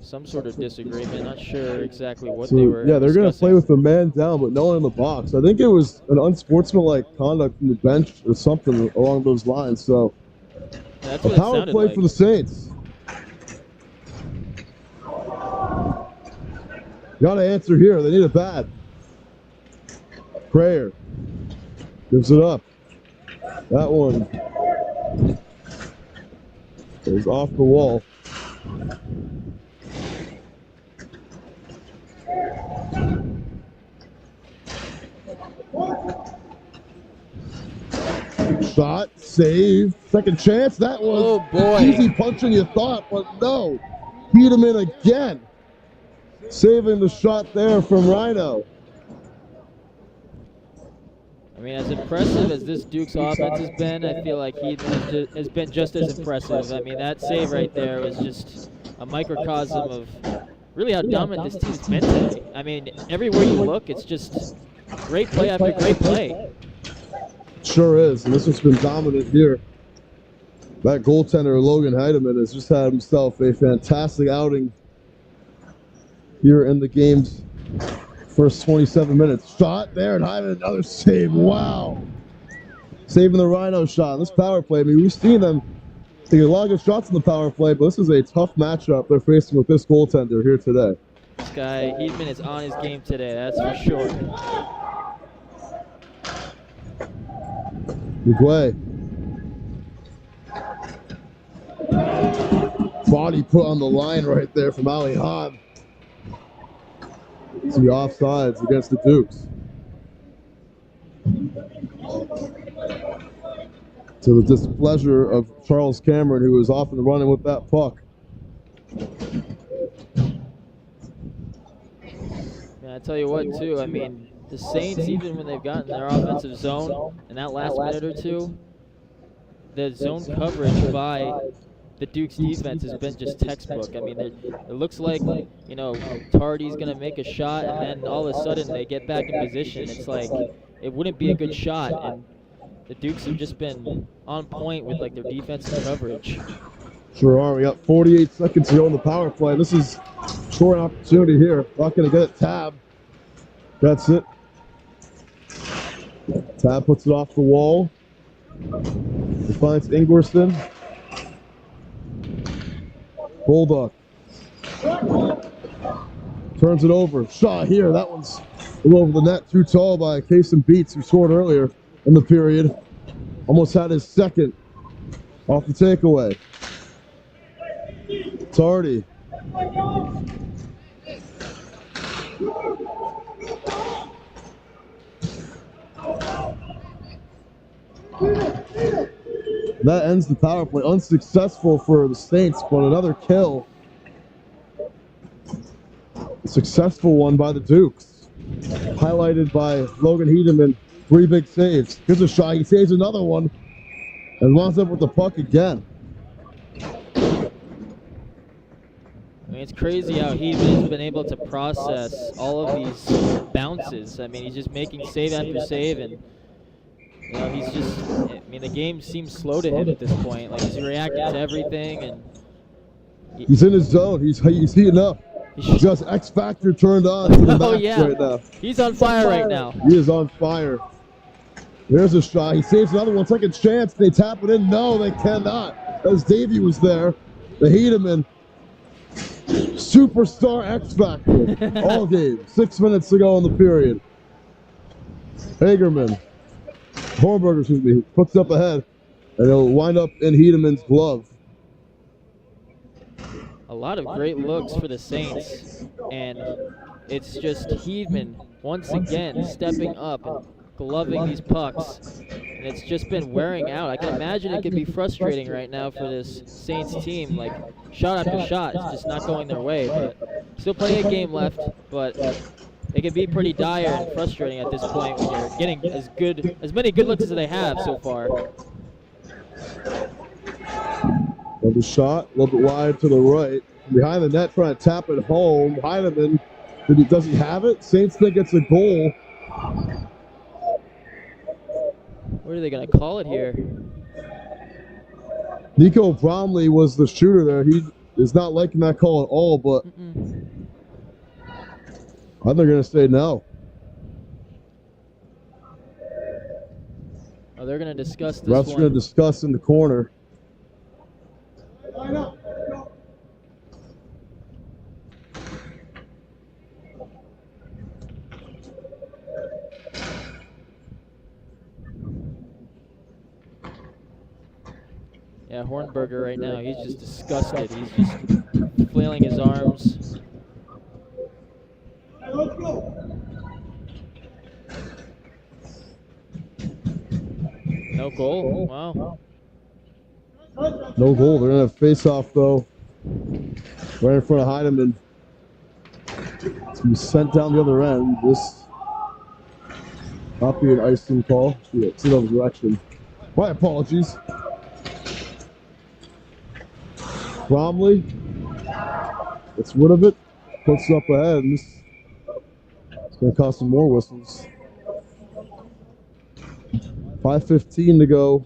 Some sort of disagreement. Not sure exactly what they were. Yeah, they're going to discussing. play with the man down, but no one in the box. I think it was an unsportsmanlike conduct from the bench or something along those lines. So, That's what a it power sounded play like. for the Saints. Got to answer here. They need it bad. Prayer gives it up. That one is off the wall. Shot, save, second chance. That was easy punching you thought, but no. Beat him in again. Saving the shot there from Rhino. I mean, as impressive as this Duke's offense has been, I feel like he has been just as impressive. I mean, that save right there was just a microcosm of really how dominant this team's been today. I mean, everywhere you look, it's just great play after great play. Sure is, and this one's been dominant here. That goaltender, Logan Heidemann, has just had himself a fantastic outing here in the game's first 27 minutes. Shot there, and Heidemann, another save. Wow. Saving the Rhino shot. This power play, I mean, we've seen them take a lot of good shots in the power play, but this is a tough matchup they're facing with this goaltender here today. This guy, Heedman, is on his game today, that's for sure. Good play. Body put on the line right there from Ali Hahn. To the offsides against the Dukes. To the displeasure of Charles Cameron, who was off and running with that puck. Yeah, I tell you what, too. I mean, the Saints, even when they've gotten their offensive zone in that last minute or two, the zone coverage by the Duke's defense has been just textbook. I mean, it looks like, you know, Tardy's going to make a shot, and then all of a sudden they get back in position. It's like it wouldn't be a good shot, and the Dukes have just been on point with, like, their defensive coverage. Sure are. We got 48 seconds to go on the power play. This is scoring opportunity here. Not going to get it. Tab. That's it. Tab puts it off the wall. He finds Ingwerson. Bulldog. Turns it over. Shot here. That one's a little over the net. Too tall by Kason Beats, who scored earlier in the period. Almost had his second off the takeaway. Tardy. That ends the power play. Unsuccessful for the Saints, but another kill. Successful one by the Dukes. Highlighted by Logan Hedeman. 3 big saves. Here's a shot. He saves another one and winds up with the puck again. I mean, it's crazy how he's been able to process all of these bounces. I mean, he's just making save after save, and you know, he's just, I mean, the game seems slow to him at this point. Like, he's reacting to everything, and he's in his zone. He's heating up. He's just X Factor turned on to the max right now. He's on fire right now. He is on fire. There's a shot. He saves another one. Second chance. They tap it in. No, they cannot. As Davey was there, the Hedeman, superstar X Factor, all game. 6 minutes to go in the period. Hagerman, Hornberger, excuse me, puts up ahead, and he'll wind up in Hedeman's glove. A lot of great looks for the Saints, and it's just Hedeman once again stepping up and gloving these pucks, and it's just been wearing out. I can imagine it could be frustrating right now for this Saints team. Like, shot after shot, it's just not going their way. But still plenty of game left, but it can be pretty dire and frustrating at this point when you're getting as many good looks as they have so far. Another shot, a little bit wide to the right. Behind the net, trying to tap it home. Heineman, does he have it? Saints think it's a goal. What are they going to call it here? Nico Bromley was the shooter there. He is not liking that call at all, but I think they're going to say no. Oh, they're going to discuss this Refs one. are going to discuss in the corner. Yeah, Hornberger right now, he's just disgusted. He's just flailing his arms. No goal? Wow. No goal. They're going to have face-off, though. Right in front of Heineman. It's going to be sent down the other end. This not be an icing call. It's in the other direction. My apologies. Bromley gets rid of it, puts it up ahead, and this is going to cost some more whistles. 5:15 to go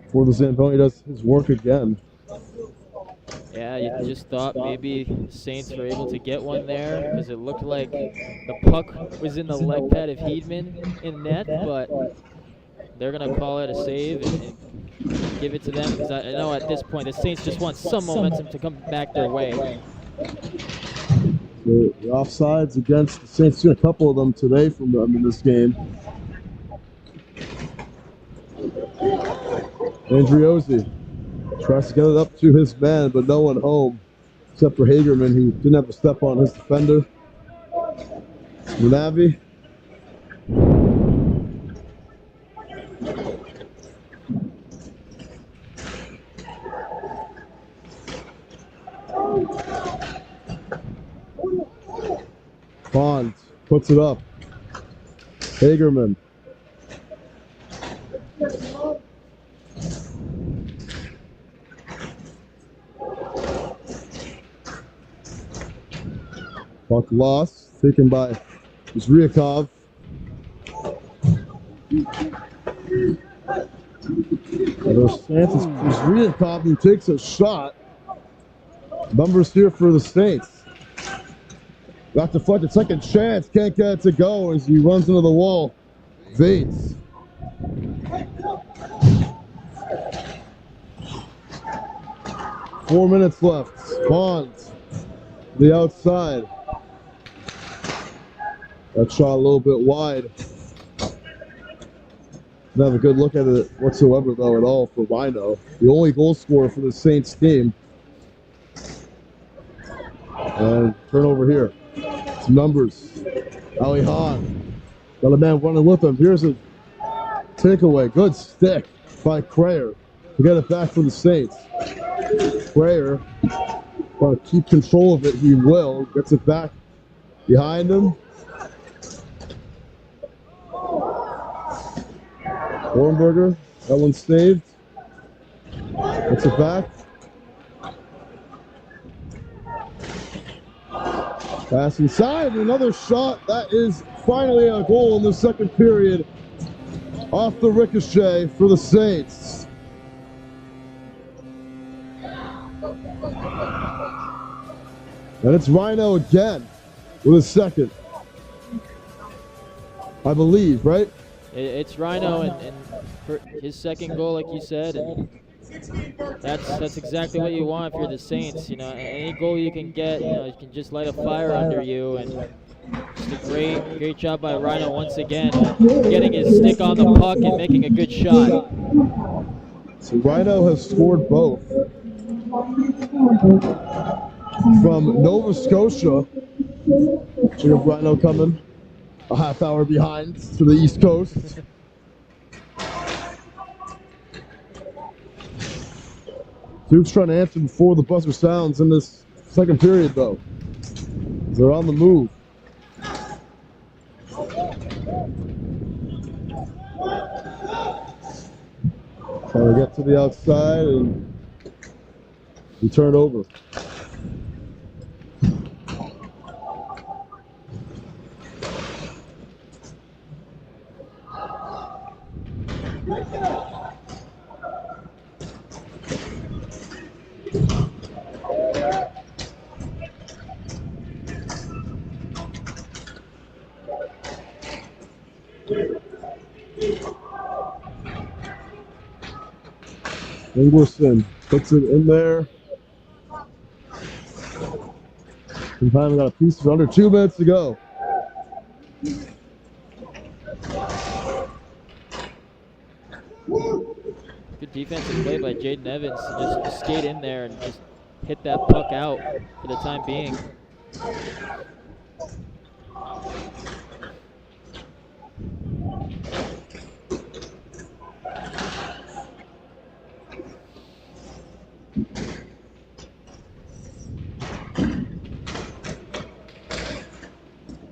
before the Zamboni does his work again. Yeah, you just thought maybe the Saints were able to get one there because it looked like the puck was in the leg pad of Hedeman in net, but they're going to call it a save and give it to them because I know at this point the Saints just want some momentum to come back their way. The offsides against the Saints, seen a couple of them today from them in this game. Andriozzi Tries to get it up to his man, but no one home except for Hagerman, who didn't have a step on his defender. Navi. Bond puts it up. Hagerman. Puck lost, taken by Zryakov. There's chances for Zryakov, who takes a shot. Numbers here for the Saints. Got deflected, second chance, can't get it to go as he runs into the wall. Vates. Four minutes left. Bond, the outside. That shot a little bit wide. Didn't have a good look at it whatsoever, though, at all for Rhino. The only goal scorer for the Saints team. And turnover here. Some numbers. Ali Hahn. Got a man running with him. Here's a takeaway. Good stick by Crayer to get it back for the Saints. Crayer, want to keep control of it. He will. Gets it back behind him. Warnberger, that one saved. Gets it back. Pass inside, another shot. That is finally a goal in the second period. Off the ricochet for the Saints. And it's Rhino again with a second. I believe, right? It's Rhino and for his second goal, like you said, and that's exactly what you want if you're the Saints. You know, any goal you can get, you know, you can just light a fire under you. And just a great job by Rhino once again, getting his stick on the puck and making a good shot. So Rhino has scored both from Nova Scotia. We have Rhino coming a half hour behind to the East Coast. Duke's trying to answer before the buzzer sounds in this second period, though. They're on the move. Trying to get to the outside and we turn over. Ingwerson puts it in there. Sometimes got a piece of under 2 minutes to go. Good defensive play by Jaden Evans to just skate in there and just hit that puck out for the time being.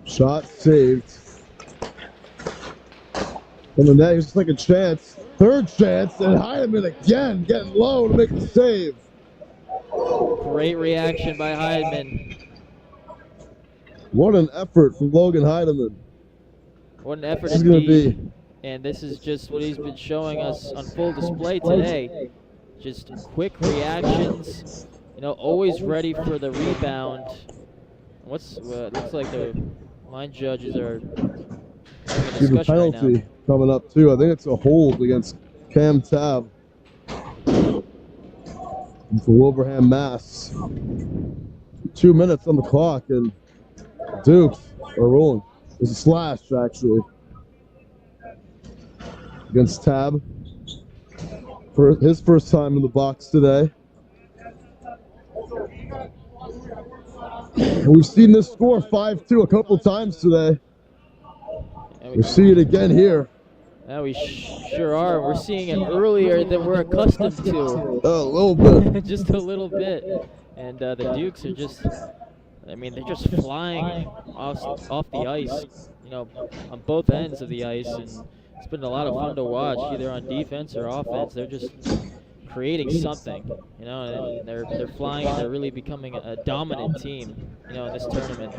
Shot saved. And the net, here's a second chance. Third chance, and Heidemann again getting low to make the save. Great reaction by Heidemann. What an effort from Logan Heidemann. What an effort This is going to indeed. be. And this is just what he's been showing us on full display today. Just quick reactions, you know, always ready for the rebound. Looks like the line judges are having a Even discussion right penalty now. coming up too. I think it's a hold against Cam Tab for Wilbraham, Mass. 2 minutes on the clock and Dukes are rolling. There's a slash actually against Tab. for his first time in the box today. We've seen this score 5-2 a couple times today. We see it again here. Yeah, we sure are. We're seeing it earlier than we're accustomed to. A little bit. Just a little bit. And the Dukes are just, I mean, they're just flying off the ice, you know, on both ends of the ice. And it's been a lot of fun to watch, either on defense or offense. They're just creating something, you know, and they're flying and they're really becoming a dominant team, you know, in this tournament.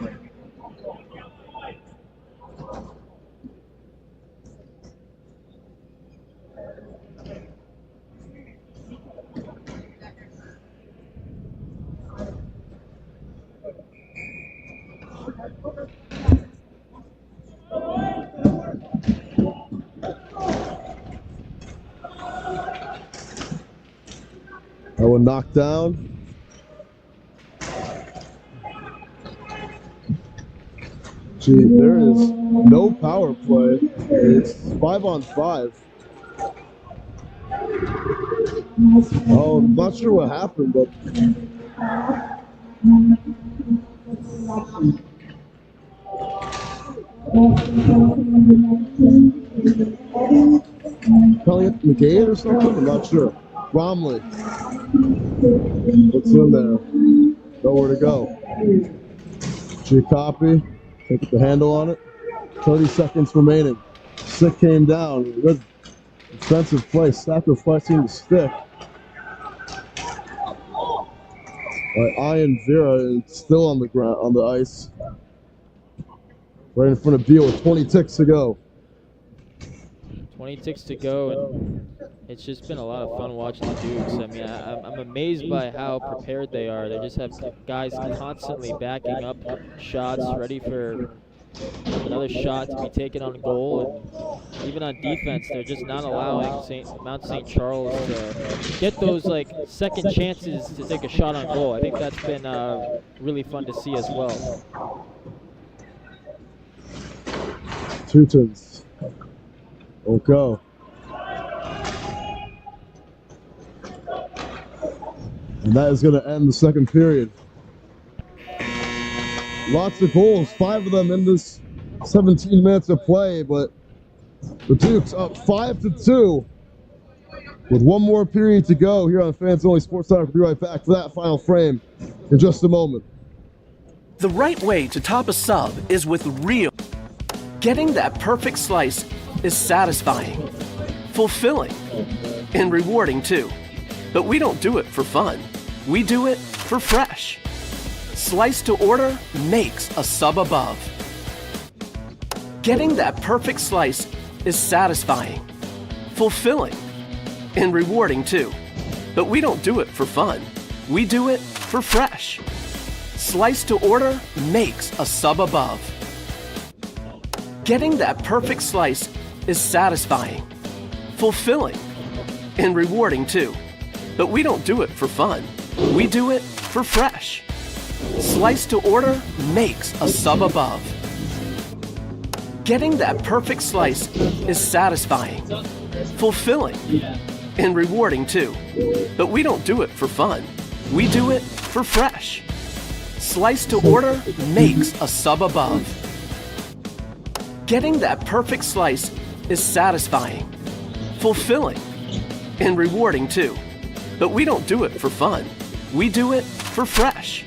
That one knocked down. Gee, there is no power play. It's 5-on-5. Oh, I'm not sure what happened, but probably at the gate or something. I'm not sure. Bromley. What's in there? Nowhere to go. Gee, copy. Take the handle on it. 30 seconds remaining. Stick came down. Good defensive play. Sacrificing the stick. Ian Vera is still on the ground, on the ice. Right in front of Beal with 20 ticks to go. 20 ticks to go, and it's just been a lot of fun watching the Dukes. I mean, I'm amazed by how prepared they are. They just have guys constantly backing up shots, ready for another shot to be taken on goal. And even on defense, they're just not allowing Mount St. Charles to get those like second chances to take a shot on goal. I think that's been really fun to see as well. Teutons. Won't go. And that is going to end the second period. Lots of goals, 5 of them in this 17 minutes of play, but the Dukes up 5-2 with one more period to go here on Fans Only Sports Center. We'll be right back for that final frame in just a moment. The right way to top a sub is with real. Getting that perfect slice is satisfying, fulfilling, and rewarding too. But we don't do it for fun. We do it for fresh. Slice to order makes a sub above. Getting that perfect slice is satisfying, fulfilling, and rewarding too. But we don't do it for fun. We do it for fresh. Slice to order makes a sub above. Getting that perfect slice is satisfying, fulfilling, and rewarding too. But we don't do it for fun. We do it for fresh. Slice to order makes a sub above. Getting that perfect slice is satisfying, fulfilling, and rewarding too. But we don't do it for fun. We do it for fresh. Slice to order makes a sub above. Getting that perfect slice is satisfying, fulfilling, and rewarding too. But we don't do it for fun. We do it for fresh.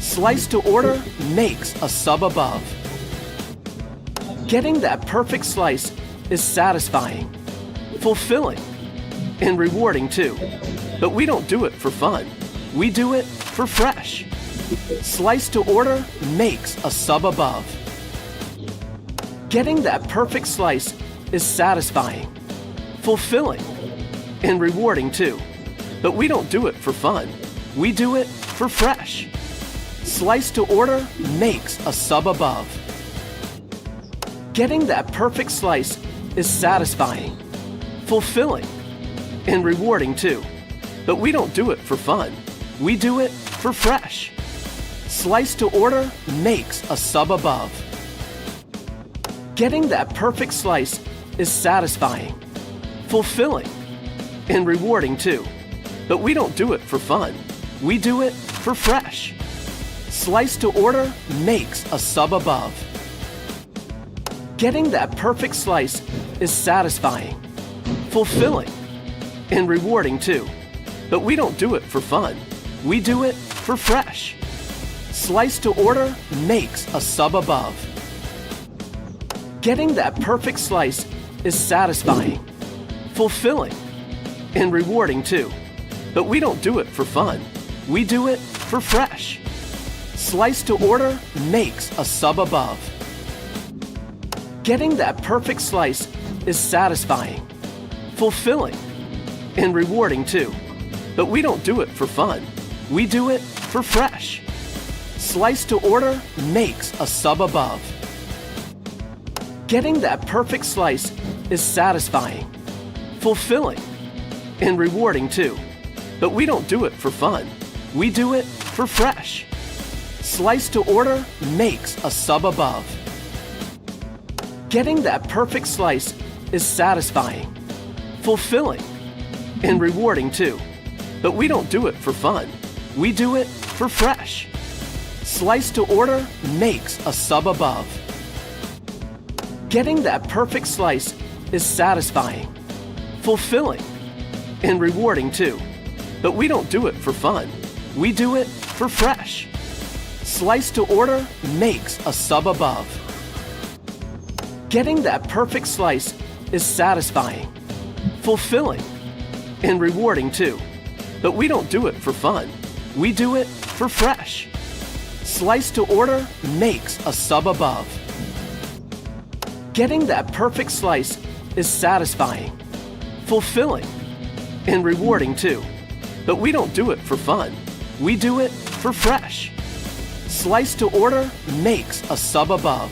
Slice to order makes a sub above. Getting that perfect slice is satisfying, fulfilling, and rewarding too. But we don't do it for fun. We do it for fresh. Slice to order makes a sub above. Getting that perfect slice is satisfying, fulfilling, and rewarding too. But we don't do it for fun. We do it for fresh. Slice to order makes a sub above. Getting that perfect slice is satisfying, fulfilling, and rewarding too. But we don't do it for fun. We do it for fresh. Slice to order makes a sub above. Getting that perfect slice is satisfying, fulfilling, and rewarding too. But we don't do it for fun. We do it for fresh. Slice to order makes a sub above. Getting that perfect slice is satisfying, fulfilling, and rewarding too. But we don't do it for fun. We do it for fresh. Slice to order makes a sub above. Getting that perfect slice is satisfying, fulfilling, and rewarding too. But we don't do it for fun. We do it for fresh. Slice to order makes a sub above. Getting that perfect slice is satisfying, fulfilling, and rewarding too. But we don't do it for fun. We do it for fresh. Slice to order makes a sub above. Getting that perfect slice is satisfying, fulfilling, and rewarding too. But we don't do it for fun. We do it for fresh. Slice to order makes a sub above. Getting that perfect slice is satisfying, fulfilling, and rewarding too. But we don't do it for fun. We do it for fresh. Slice to order makes a sub above. Getting that perfect slice is satisfying, fulfilling, and rewarding too. But we don't do it for fun. We do it for fresh. Slice to order makes a sub above. Getting that perfect slice is satisfying, fulfilling, and rewarding too. But we don't do it for fun. We do it for fresh. Slice to order makes a sub above. Getting that perfect slice is satisfying, fulfilling, and rewarding too. But we don't do it for fun. We do it for fresh. Slice to order makes a sub above.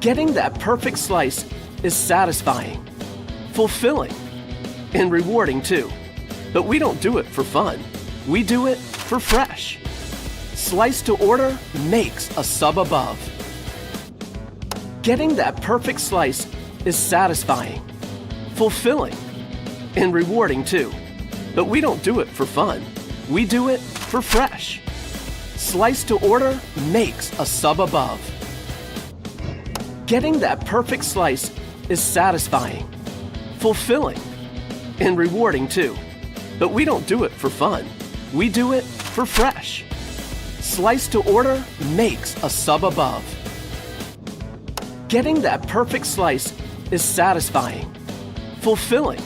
Getting that perfect slice is satisfying, fulfilling, and rewarding too. But we don't do it for fun. We do it for fresh. Slice to order makes a sub above. Getting that perfect slice is satisfying, fulfilling, and rewarding too. But we don't do it for fun. We do it for fresh. Slice to order makes a sub above. Getting that perfect slice is satisfying, fulfilling, and rewarding too. But we don't do it for fun. We do it for fresh. Slice to order makes a sub above. Getting that perfect slice is satisfying, fulfilling,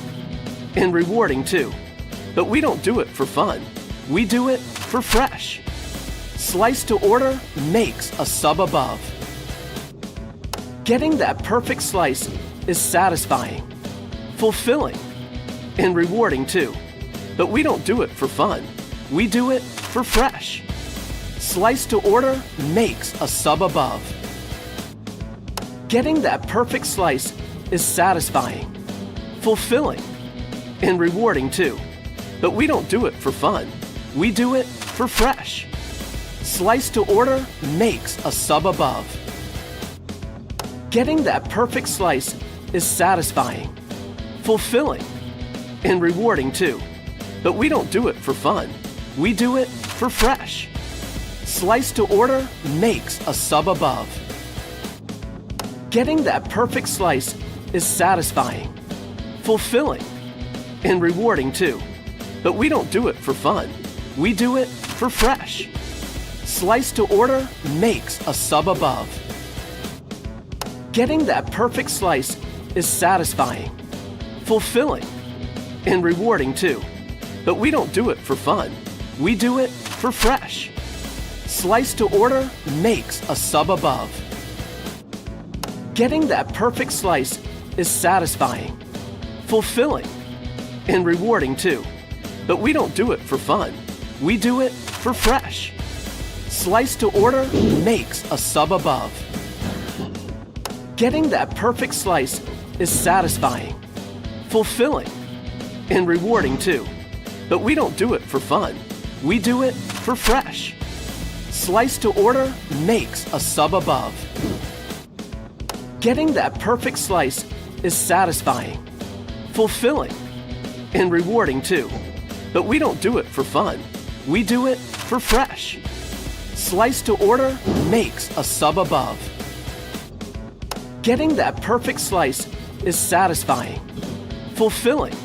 and rewarding too. But we don't do it for fun. We do it for fresh. Slice to order makes a sub above. Getting that perfect slice is satisfying, fulfilling, and rewarding too. But we don't do it for fun. We do it for fresh. Slice to order makes a sub above. Getting that perfect slice is satisfying, fulfilling, and rewarding too. But we don't do it for fun. We do it for fresh. Slice to order makes a sub above. Getting that perfect slice is satisfying, fulfilling, and rewarding too. But we don't do it for fun. We do it for fresh. Slice to order makes a sub above. Getting that perfect slice is satisfying, fulfilling, and rewarding too. But we don't do it for fun. We do it for fresh. Slice to order makes a sub above. Getting that perfect slice is satisfying, fulfilling, and rewarding too. But we don't do it for fun. We do it for fresh. Slice to order makes a sub above. Getting that perfect slice is satisfying, fulfilling, and rewarding too. But we don't do it for fun. We do it for fresh. Slice to order makes a sub above. Getting that perfect slice is satisfying, fulfilling, and rewarding too. But we don't do it for fun. We do it for fresh. Slice to order makes a sub above. Getting that perfect slice is satisfying, fulfilling, and rewarding too. But we don't do it for fun. We do it for fresh. Slice to order makes a sub above. Getting that perfect slice is satisfying, fulfilling,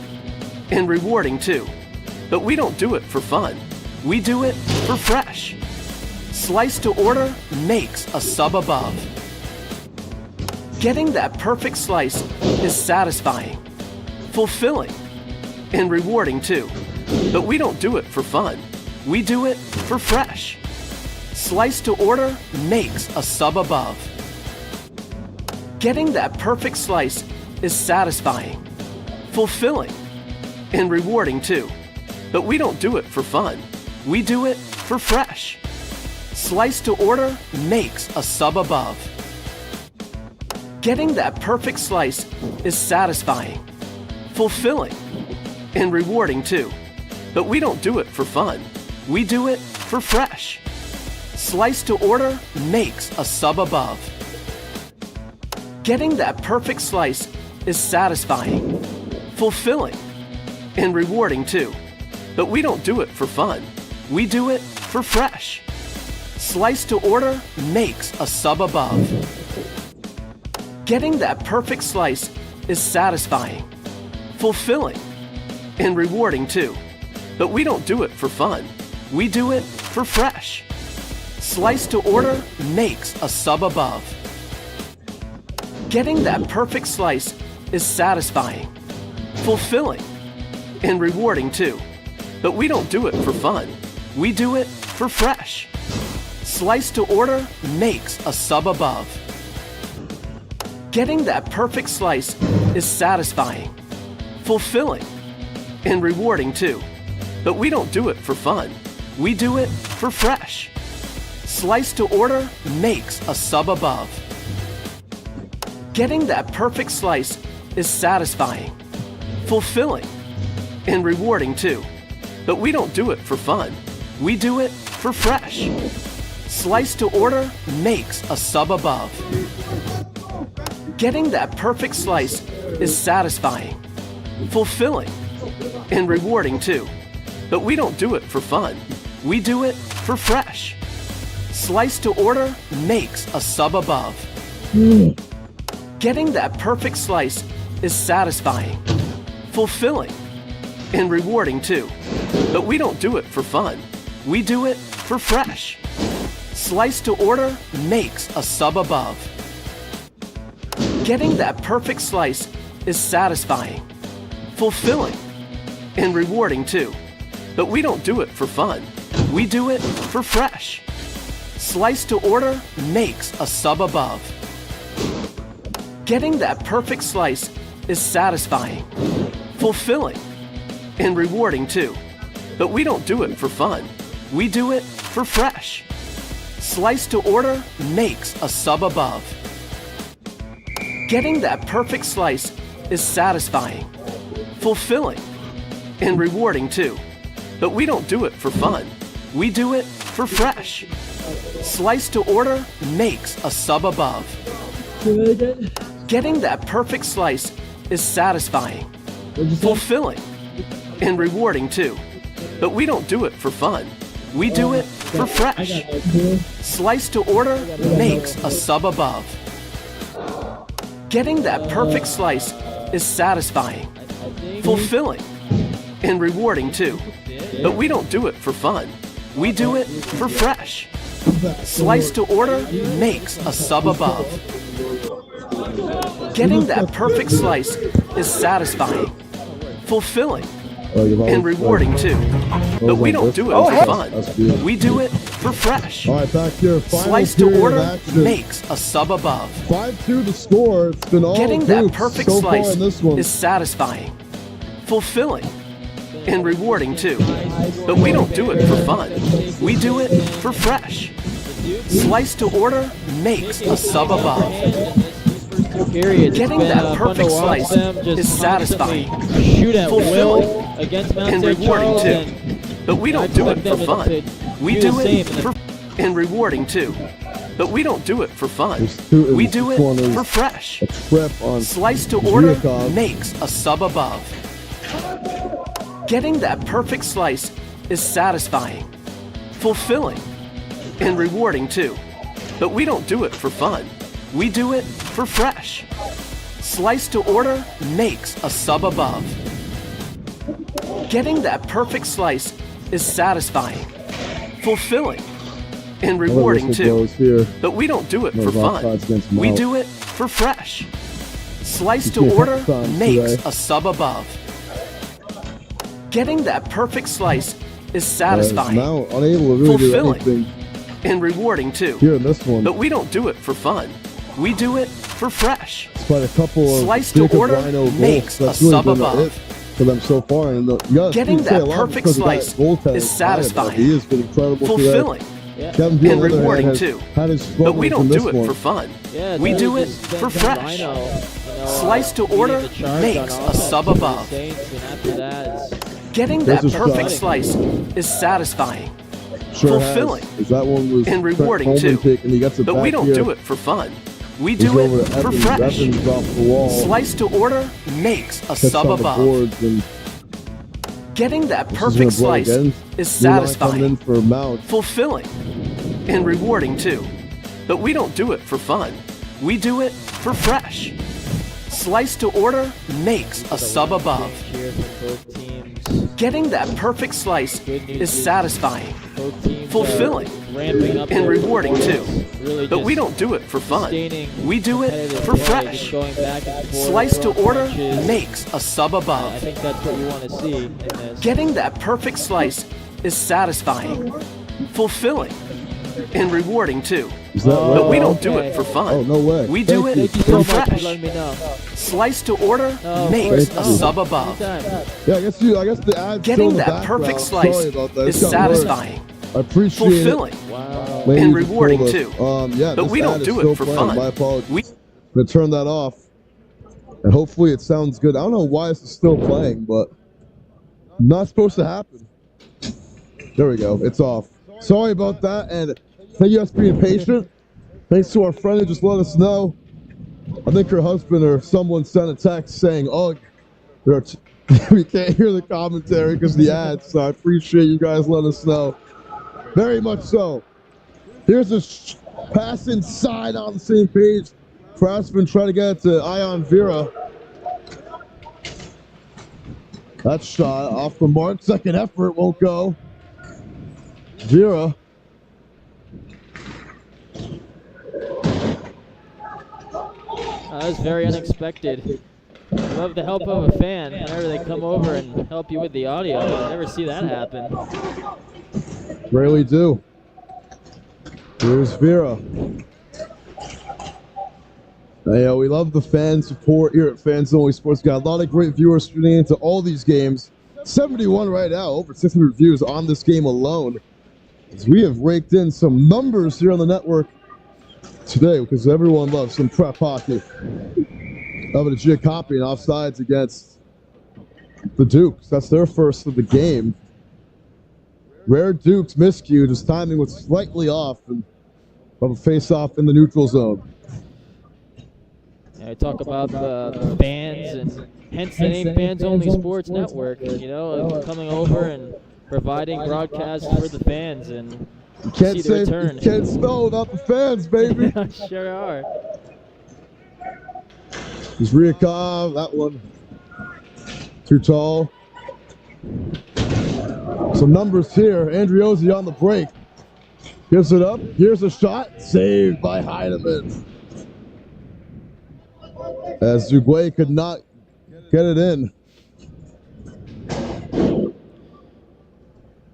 and rewarding too. But we don't do it for fun. We do it for fresh. Slice to order makes a sub above. Getting that perfect slice is satisfying, fulfilling, and rewarding too. But we don't do it for fun. We do it for fresh. Slice to order makes a sub above. Getting that perfect slice is satisfying, fulfilling, and rewarding too. But we don't do it for fun. We do it for fresh. Slice to order makes a sub above. Getting that perfect slice is satisfying, fulfilling, and rewarding too. But we don't do it for fun. We do it for fresh. Slice to order makes a sub above. Getting that perfect slice is satisfying, fulfilling, and rewarding too. But we don't do it for fun. We do it for fresh. Slice to order makes a sub above. Getting that perfect slice is satisfying, fulfilling, and rewarding too. But we don't do it for fun. We do it for fresh. Slice to order makes a sub above. Getting that perfect slice is satisfying, fulfilling, and rewarding too. But we don't do it for fun. We do it for fresh. Slice to order makes a sub above. Getting that perfect slice is satisfying, fulfilling, and rewarding too. But we don't do it for fun. We do it for fresh. Slice to order makes a sub above. Getting that perfect slice is satisfying, fulfilling, and rewarding too. But we don't do it for fun. We do it for fresh. Slice to order makes a sub above. Getting that perfect slice is satisfying, fulfilling, and rewarding too. But we don't do it for fun. We do it for fresh. Slice to order makes a sub above. Getting that perfect slice is satisfying, fulfilling, and rewarding too. But we don't do it for fun. We do it for fresh. Slice to order makes a sub above. Getting that perfect slice is satisfying, fulfilling, and rewarding too. But we don't do it for fun. We do it for fresh. Slice to order makes a sub above. Getting that perfect slice is satisfying, fulfilling, and rewarding too. But we don't do it for fun. We do it for fresh. Slice to order makes a sub above. Getting that perfect slice is satisfying, fulfilling, and rewarding too. But we don't do it for fun. We do it for fresh. Slice to order makes a sub above. Getting that perfect slice is satisfying, fulfilling, and rewarding too. But we don't do it for fun. We do it for fresh. Slice to order makes a sub above. Getting that perfect slice is satisfying, fulfilling, and rewarding too. But we don't do it for fun. We do it for fresh. Slice to order makes a sub above. Getting that perfect slice is satisfying, fulfilling, and rewarding too. But we don't do it for fun. We do it for fresh. All right, back here. Slice to order makes a sub above. 5-2 to score. It's been all Getting that groups perfect so far slice in this one. is satisfying, fulfilling, and rewarding too. But we don't do it for fun. We do it for fresh. Slice to order makes a sub above. Getting that perfect slice is satisfying, fulfilling, and rewarding too. But we don't do it for fun. We do it for and rewarding too. But we don't do it for fun. We do it for fresh. A trip on Slice to order Zhukov. makes a sub above. Getting that perfect slice is satisfying, fulfilling, and rewarding too. But we don't do it for fun. We do it for fresh. Slice to order makes a sub above. Getting that perfect slice is satisfying, fulfilling, and rewarding too. But we don't do it for fun. We do it for fresh. Slice to order makes a sub above. Getting that perfect slice is satisfying, fulfilling, and rewarding too. Here in this one. But we don't do it for fun. We do it for fresh. But a couple of Slice to order makes a sub above. For them so far, and getting that perfect slice is satisfying, he has been incredible, fulfilling, and rewarding too. But we don't do it for fun. Yeah, we do it for fresh. Slice to order makes a sub above. Getting that perfect slice is satisfying, fulfilling, and rewarding too. But we don't do it for fun. We do it for fresh. Slice to order makes a sub above. Getting that perfect slice is satisfying, fulfilling, and rewarding too. But we don't do it for fun. We do it for fresh. Slice to order makes a sub above. Getting that perfect slice is satisfying, fulfilling, and rewarding too. But we don't do it for fun. We do it for fresh. Slice to order makes a sub above. I think that's what you want to see. Getting that perfect slice is satisfying, fulfilling, and rewarding too. But we don't do it for fun. Oh, no way. We do it for fresh. Slice to order makes a sub above. Yeah, I guess the ad. Getting that perfect slice is satisfying, I appreciate fulfilling, it. and rewarding too. Yeah, but we don't do it for fun. My apologies. I'm gonna turn that off, and hopefully it sounds good. I don't know why this is still playing, but not supposed to happen. There we go. It's off. Sorry about that, and thank you guys for being patient. Thanks to our friend who just let us know. I think her husband or someone sent a text saying, "Oh, we can't hear the commentary because of the ads." So I appreciate you guys letting us know. Very much so. Here's a pass inside on the same page. Craftsman trying to get it to Ion Vera. That shot off the mark. Second effort won't go. Vera. That was very unexpected. Love the help of a fan. Whenever they come over and help you with the audio, I never see that happen. Rarely do. Here's Vera. We love the fan support here at Fans Only Sports. Got a lot of great viewers tuning into all these games. 71 right now, over 600 views on this game alone. As we have raked in some numbers here on the network today, because everyone loves some prep hockey. Of a Giacoppi and offsides against the Dukes. That's their first of the game. Rare Dukes miscued. His timing was slightly off and of a face-off in the neutral zone. Yeah, I talk about the fans, and hence the name Fans Only Sports Network. You know, coming over and providing broadcasts for the fans, and you can't see the return. You can't spell without the fans, baby. Sure are. There's Ryakov, that one too tall. Some numbers here. Andriozzi on the break. Gives it up. Here's a shot. Saved by Heidemann. As Zugway could not get it in.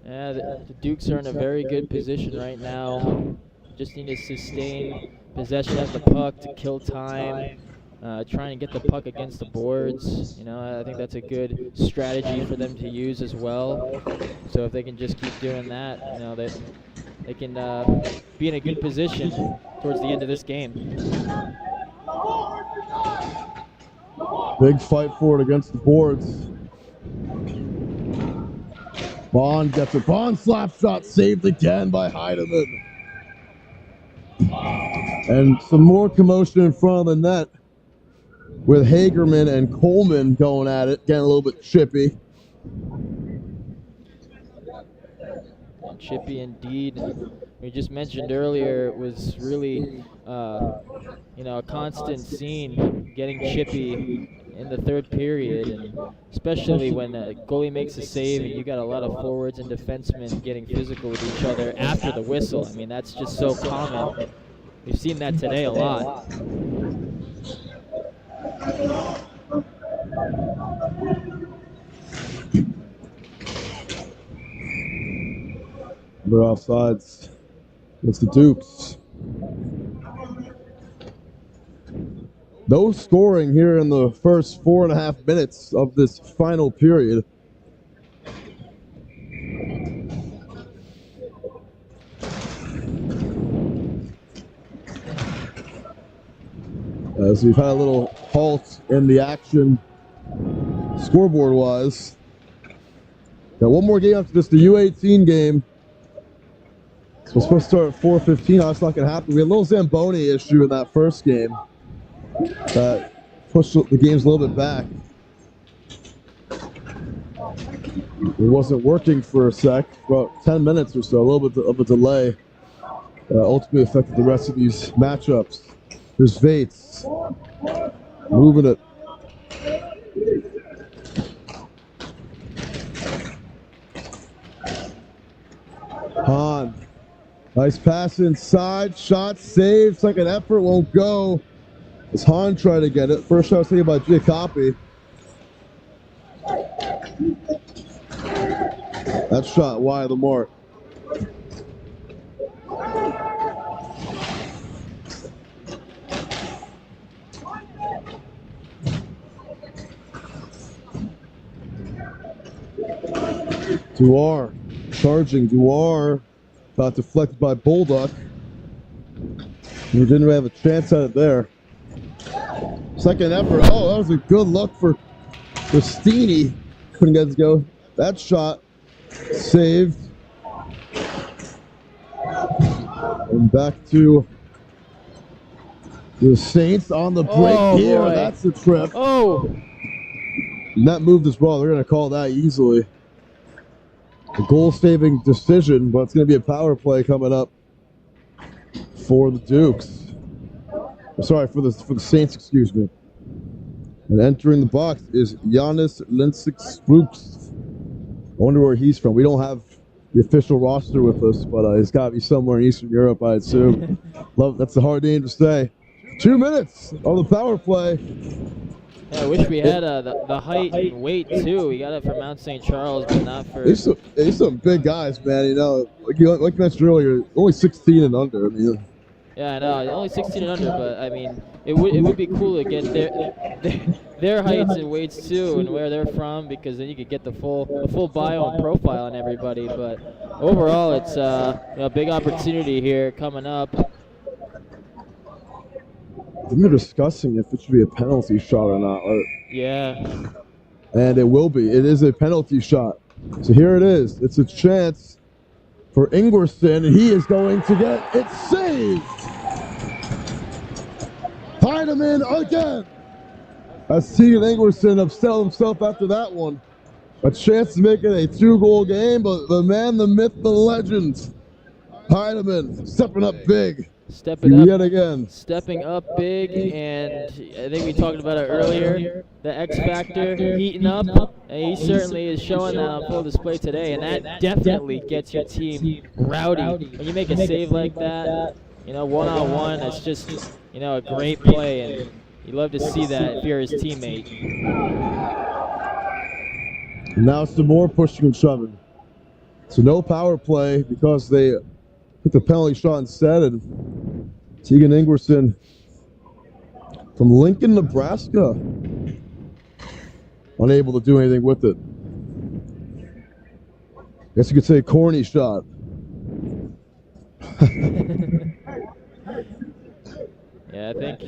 Yeah, the Dukes are in a very good position right now. Just need to sustain possession of the puck to kill time. Trying to get the puck against the boards. You know, I think that's a good strategy for them to use as well. So if they can just keep doing that, you know, they can be in a good position towards the end of this game. Big fight for it against the boards. Bond gets it. Bond slap shot saved again by Heidemann. And some more commotion in front of the net, with Hagerman and Coleman going at it, getting a little bit chippy. Chippy indeed, we just mentioned earlier, was really a constant scene getting chippy in the third period, and especially when a goalie makes a save and you got a lot of forwards and defensemen getting physical with each other after the whistle. I mean, that's just so common. We've seen that today a lot. They're offsides. It's the Dukes. No scoring here in the first 4.5 minutes of this final period. As we've had a little halt in the action scoreboard-wise. Got one more game after this, the U18 game. So we're supposed to start at 4:15. That's not going to happen. We had a little Zamboni issue in that first game that pushed the games a little bit back. It wasn't working for a sec, about 10 minutes or so, a little bit of a delay. Ultimately affected the rest of these matchups. There's Vates moving it. Hahn. Nice pass inside. Shot saved. Second effort won't go. As Hahn tried to get it. First shot was taken by Giacopi. That shot wide of the mark. Duar. Charging Duar. Got deflected by Bolduc. He didn't really have a chance at it there. Second effort. Oh, that was a good look for Steeny. Couldn't get it to go. That shot saved. And back to the Saints on the break here. Boy. That's a trip. Oh! And that moved as well. They're going to call that easily. A goal-saving decision, but it's going to be a power play coming up for the Dukes. Sorry, for the Saints, excuse me. And entering the box is Giannis Linsick-Sprooks. I wonder where he's from. We don't have the official roster with us, but he's got to be somewhere in Eastern Europe, I assume. That's a hard name to say. 2 minutes of the power play. Yeah, I wish we had the height and weight too. We got it from Mount St. Charles, but not for. He's some big guys, man. You know, like you mentioned earlier, only 16 and under. I mean, yeah, I know, only 16 and under, but I mean, it would be cool to get their heights and weights too, and where they're from, because then you could get the full bio and profile on everybody. But overall, it's a big opportunity here coming up. We're discussing if it should be a penalty shot or not. Yeah. And it will be. It is a penalty shot. So here it is. It's a chance for Ingwerson, and he is going to get it saved. Heineman again. As Tegan Ingwerson upset himself after that one. A chance to make it a 2-goal game, but the man, the myth, the legend, Heineman stepping up big. Stepping up yet again. Stepping up big, and I think we talked about it earlier, the X Factor heating up, and he certainly is showing that on full display today, and that definitely gets your team rowdy. When you make a save like that, one-on-one, it's just, a great play, and you love to see that if you're his teammate. And now some more pushing and shoving. So no power play because they took the penalty shot instead, and Tegan Ingwerson from Lincoln, Nebraska, unable to do anything with it. Guess you could say corny shot. Yeah, I think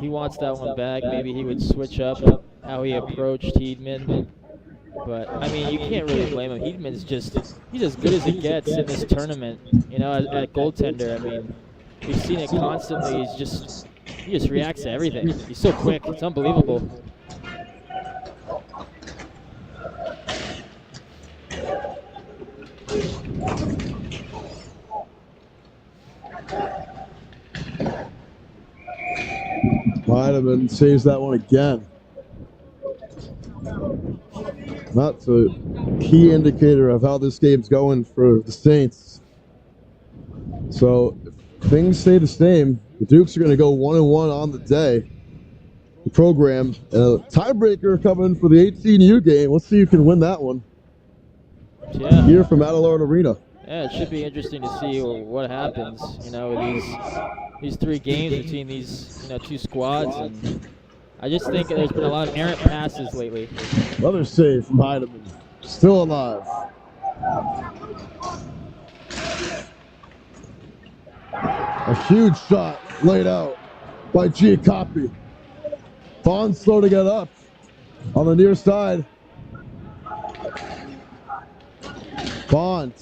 he wants that one back. Maybe he would switch up how he approached Heedman. But, I mean, you can't really blame him. Heedman's he's as good as it gets in this tournament, at goaltender. I mean, we've seen it constantly. He just reacts to everything. He's so quick. It's unbelievable. Bideman saves that one again. That's a key indicator of how this game's going for the Saints. So if things stay the same, the Dukes are going to go 1-1 on the day. The program, tiebreaker coming for the 18U game. Let's see who can win that one. Yeah. Here from Adelard Arena. Yeah, it should be interesting to see what happens, with these 3 games between these, 2 squads. And I just think there's been a lot of errant passes lately. Another save from Heidemann. Still alive. A huge shot laid out by Giacopi. Bond slow to get up on the near side. Bond.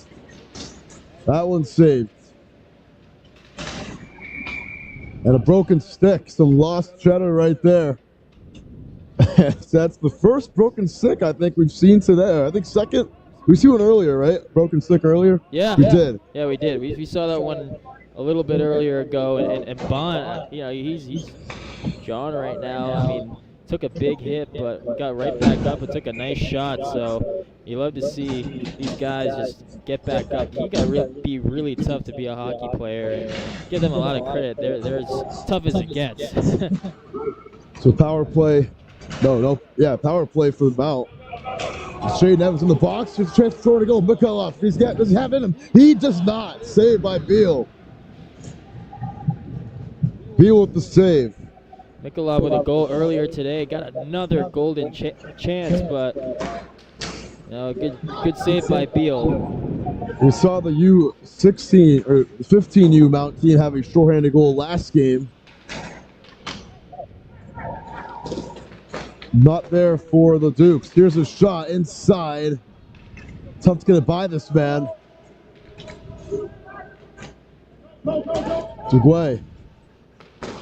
That one saved. And a broken stick. Some lost cheddar right there. That's the first broken stick I think we've seen today. I think second. We see one earlier, right? Broken stick earlier? Yeah. We did. Yeah, we did. We saw that one a little bit earlier ago. And Bond, he's John right now. I mean, took a big hit, but got right back up and took a nice shot. So you love to see these guys just get back up. You got to be really tough to be a hockey player, and give them a lot of credit. They're as tough as it gets. So power play. Yeah, power play for the Mount. Shaden Evans in the box. There's a chance to throw to goal. Mikhailov. Does he have in him? He does not. Saved by Beal. Beal with the save. Mikhailov with a goal earlier today. Got another golden chance, but good save by Beal. We saw the U16 or 15U Mount team have a shorthanded goal last game. Not there for the Dukes. Here's a shot inside. Tough to get it by this man. Duguay.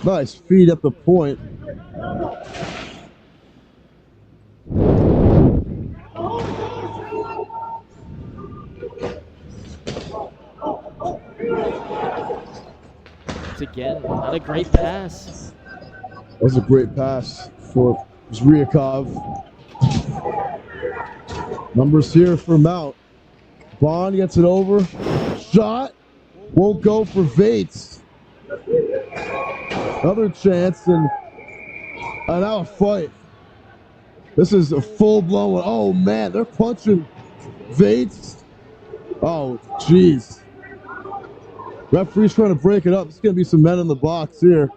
Nice feed at the point. It's again not a great pass. That was a great pass for Zryakov. Numbers here for Mount. Bond gets it over. Shot. Won't go for Vates. Another chance and now a fight. This is a full-blown one. Oh man, they're punching Vates. Oh jeez. Referee's trying to break it up. There's going to be some men in the box here.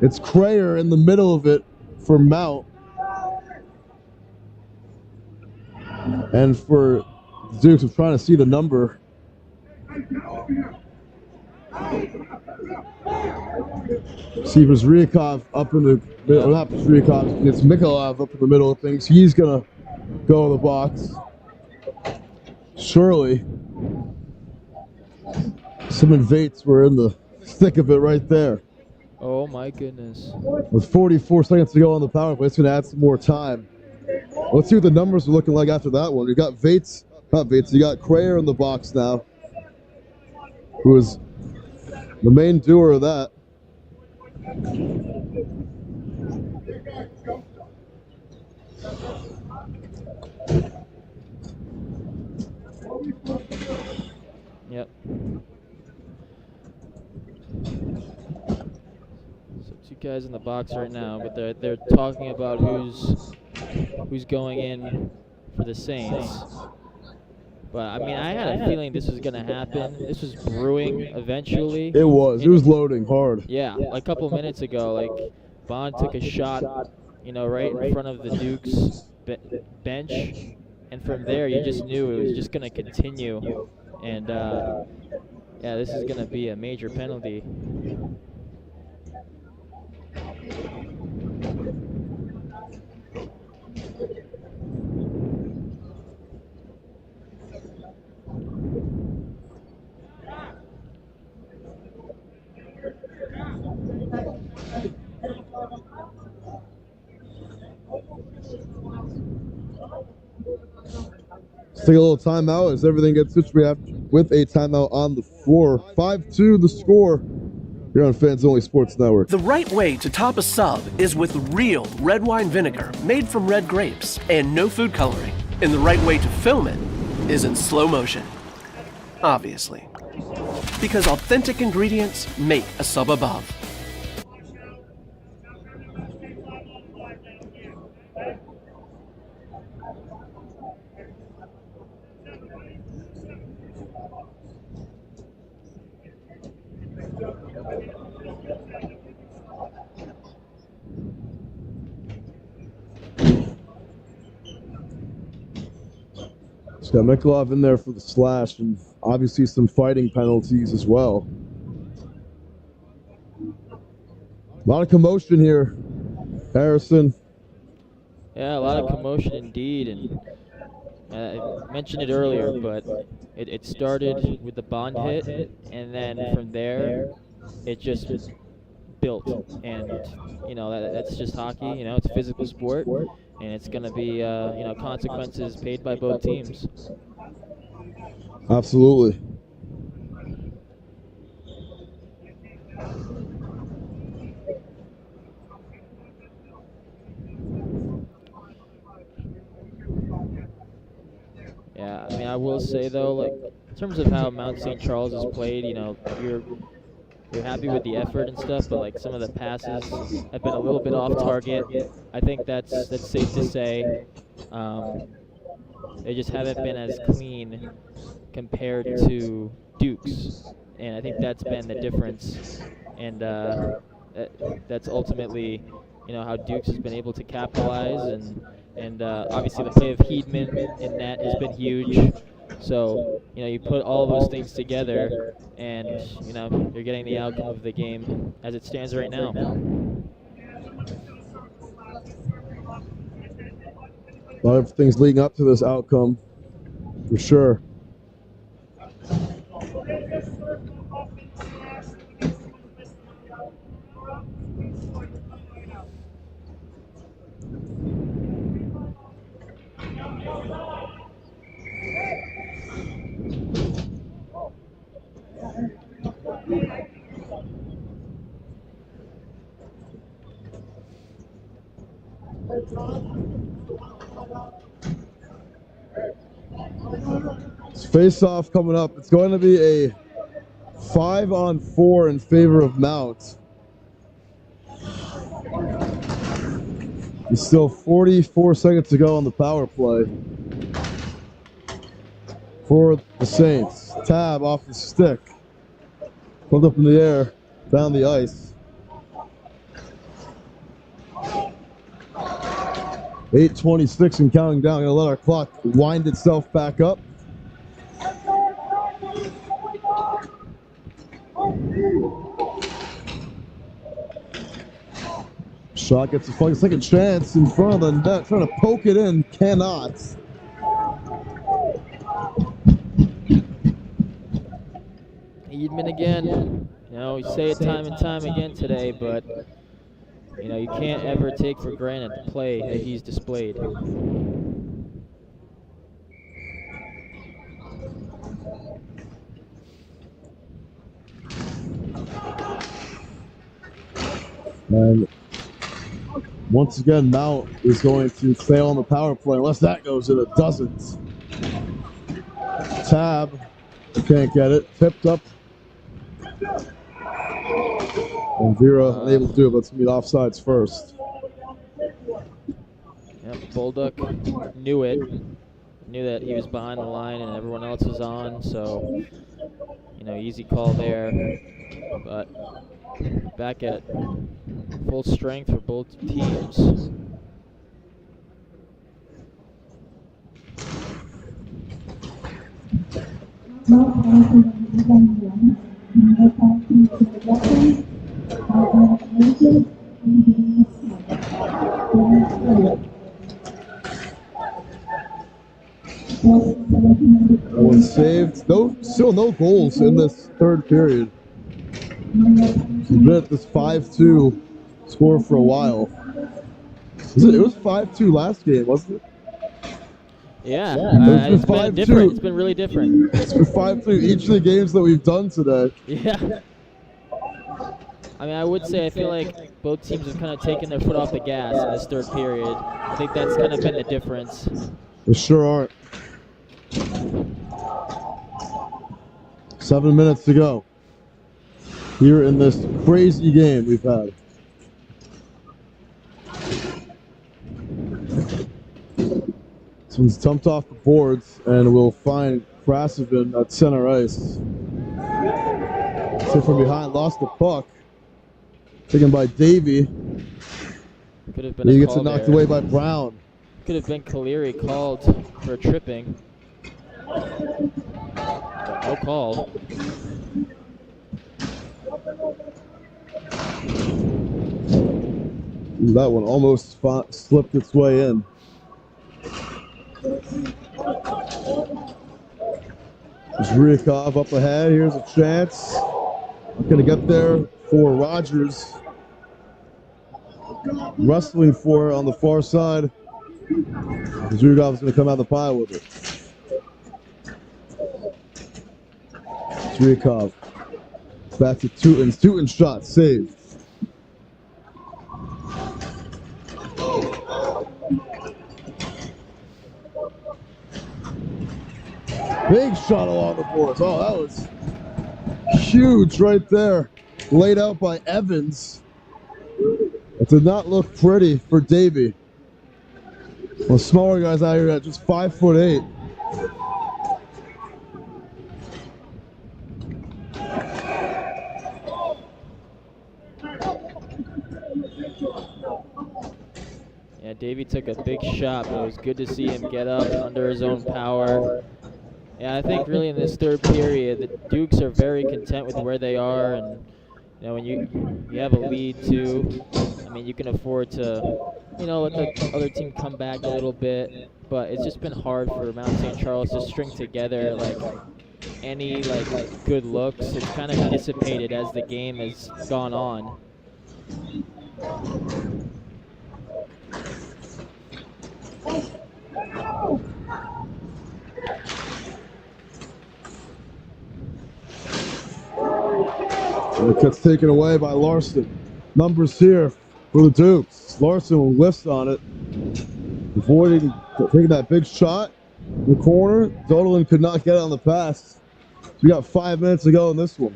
It's Crayer in the middle of it for Mount. And for Dukes, I'm trying to see the number. See Zryakov up in the middle, not Zryakov, it's Mikhailov up in the middle of things. He's going to go in the box. Surely. Simon Vates were in the thick of it right there. Oh my goodness. With 44 seconds to go on the power play, it's going to add some more time. Let's see what the numbers are looking like after that one. You got Vates, not Vates, you got Crayer in the box now, who is the main doer of that. Yep. So 2 guys in the box right now, but they're talking about who's going in for the Saints. But I mean, I had a feeling this was gonna happen. This was brewing eventually. It was. It was loading hard. Yeah, like a couple minutes ago, like Bond took a shot, right in front of the Dukes bench, and from there you just knew it was just gonna continue. And yeah, this is gonna be a major penalty. Let's take a little timeout as everything gets situated with a timeout on the floor. 5-2 the score. You're on Fans Only Sports Network. The right way to top a sub is with real red wine vinegar made from red grapes and no food coloring. And the right way to film it is in slow motion. Obviously. Because authentic ingredients make a sub above. Just got Mikulov in there for the slash, and obviously some fighting penalties as well. A lot of commotion here, Harrison. Yeah, a lot of commotion indeed, and I mentioned it earlier, but it started with the Bond hit, and then from there, it just built. And, you know, that's just hockey. You know, it's a physical sport, and it's going to be, you know, consequences paid by both teams. Absolutely. Yeah, I mean, I will say though, like in terms of how Mount St. Charles has played, you know, you're happy with the effort and stuff, but like some of the passes have been a little bit off target. I think that's safe to say. They just haven't been as clean compared to Duke's, and I think that's been the difference. And that's ultimately, you know, how Duke's has been able to capitalize, and obviously the play of Heedman in net has been huge. So, you know, you put all those things together, and, you know, you're getting the outcome of the game as it stands right now. A lot of things leading up to this outcome, for sure. Face-off coming up. It's going to be a 5-on-4 in favor of Mount. There's still 44 seconds to go on the power play for the Saints. Tab off the stick. Pulled up in the air, down the ice. 8:26 and counting down. Gonna let our clock wind itself back up. Shot gets a second chance in front of the net, trying to poke it in, cannot. Heedman again. You know, we say it time and time again today, but, you know, you can't ever take for granted the play that he's displayed. And once again, Mount is going to fail on the power play unless that goes in. It doesn't. Tab can't get it. Tipped up. And Vera unable to do it. Let's meet offsides first. Yep, Bolduc knew it. Knew that he was behind the line and everyone else was on, so, you know, easy call there. But back at full strength for both teams. One saved. Still no goals in this third period. We've been at this 5-2 score for a while. It was 5-2 last game, wasn't it? Yeah, it's been different. It's been really different. It's been 5-2 each of the games that we've done today. Yeah. I mean, I would say I feel like both teams have kind of taken their foot off the gas in this third period. I think that's kind of been the difference. They sure aren't. 7 minutes to go here in this crazy game we've had. This one's dumped off the boards, and we'll find Krasovin at center ice. So from behind, lost the puck. Taken by Davey. Could have been He a gets call it knocked there. away by Brown. Could have been Caleri called for tripping. No call. That one almost slipped its way in. Zhrikov up ahead. Here's a chance. Not going to get there for Rogers. Wrestling for it on the far side. Zhrikov's going to come out of the pile with it. Zhrikov. Back to Teuton's. Teuton's shot saved. Big shot along the boards. Oh, that was huge right there. Laid out by Evans. It did not look pretty for Davey. Well, smaller guys out here at just 5'8". Yeah, Davey took a big shot, but it was good to see him get up under his own power. Yeah, I think really in this third period, the Dukes are very content with where they are, and you know, when you have a lead too, I mean, you can afford to, you know, let the other team come back a little bit, but it's just been hard for Mount St. Charles to string together like any good looks. It's kind of dissipated as the game has gone on. And it gets taken away by Larson. Numbers here for the Dukes. Larson whiffs on it, avoiding taking that big shot in the corner. Dodolin could not get it on the pass. So we got 5 minutes to go in this one.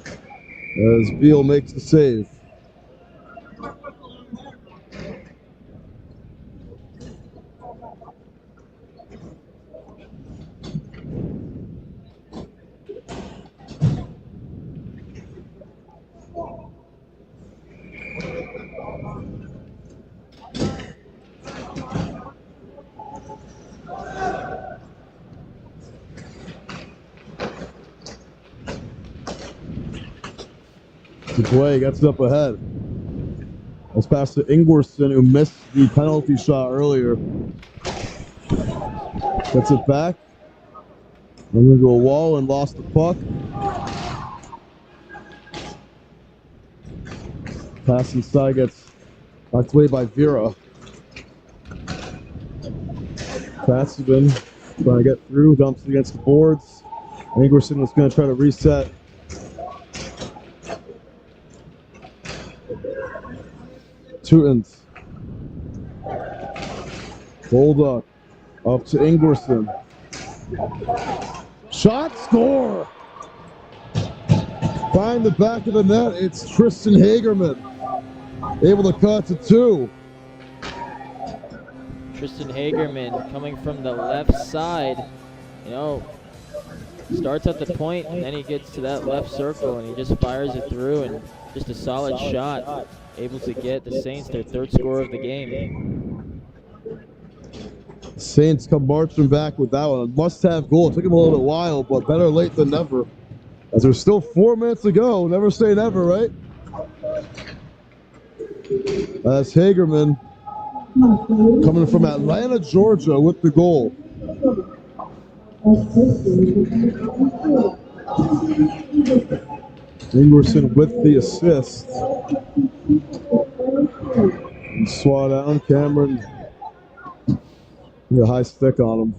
As Beal makes the save. Dupuy gets it up ahead. Let's pass to Ingwerson, who missed the penalty shot earlier. Gets it back. Went into a wall and lost the puck. Pass inside gets knocked away by Vera. Krasovin trying to get through, dumps it against the boards. Ingwerson was going to try to reset. Teutons. Bulldog up to Ingwerson. Shot, score! Find the back of the net. It's Tristan Hagerman. Able to cut to 2. Tristan Hagerman coming from the left side, you know, starts at the point and then he gets to that left circle and he just fires it through, and just a solid shot, able to get the Saints their third score of the game. Saints come marching back with that one. A must-have goal. It took them a little bit while, but better late than never. As there's still 4 minutes to go. Never say never, right? That's Hagerman coming from Atlanta, Georgia with the goal. Ingwerson with the assist. And swat down Cameron. A high stick on him.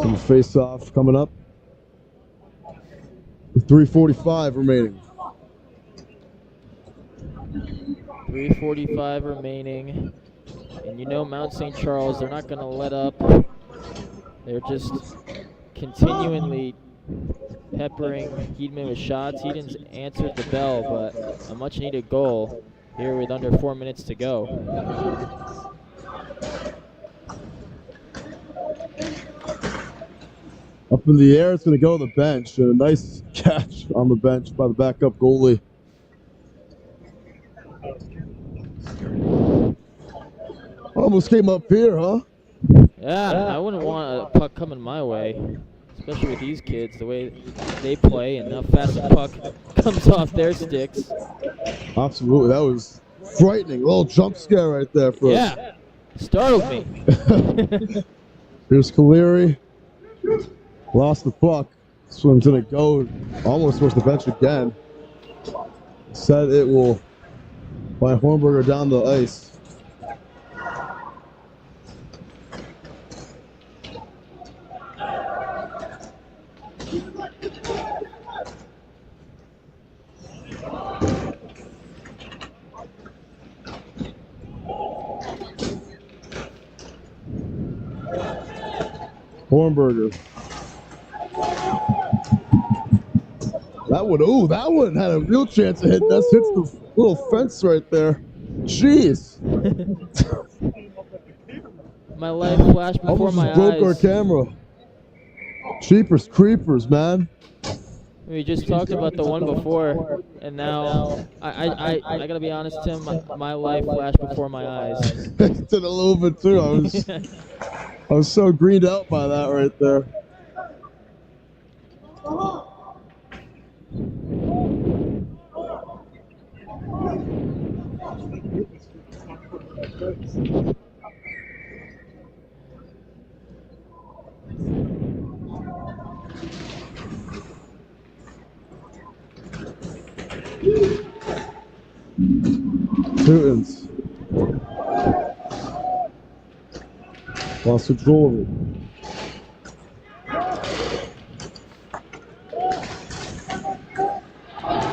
Some face-off coming up. 3:45 remaining. 3:45 remaining. And you know Mount St. Charles, they're not going to let up. They're just continually peppering Heedman with shots. Heedman's answered the bell, but a much-needed goal here with under 4 minutes to go. Up in the air, it's going to go to the bench. And a nice catch on the bench by the backup goalie. Almost came up here, huh? Yeah, I wouldn't want a puck coming my way, especially with these kids, the way they play and how fast the puck comes off their sticks. Absolutely, that was frightening. A little jump scare right there for us. Yeah, startled me. Here's Caleri. Lost the puck. This one's going to go almost towards the bench again. Said it will by Hornberger down the ice. Hornberger. That one had a real chance of hitting us. Hits the little fence right there. Jeez. My life flashed before Almost my broke eyes. our camera. Cheapers creepers, man. We just talked about the one before, and now I gotta be honest, Tim. My life flashed before my eyes. Did a little bit too. I was so greened out by that right there. Newtons. Lost control of it.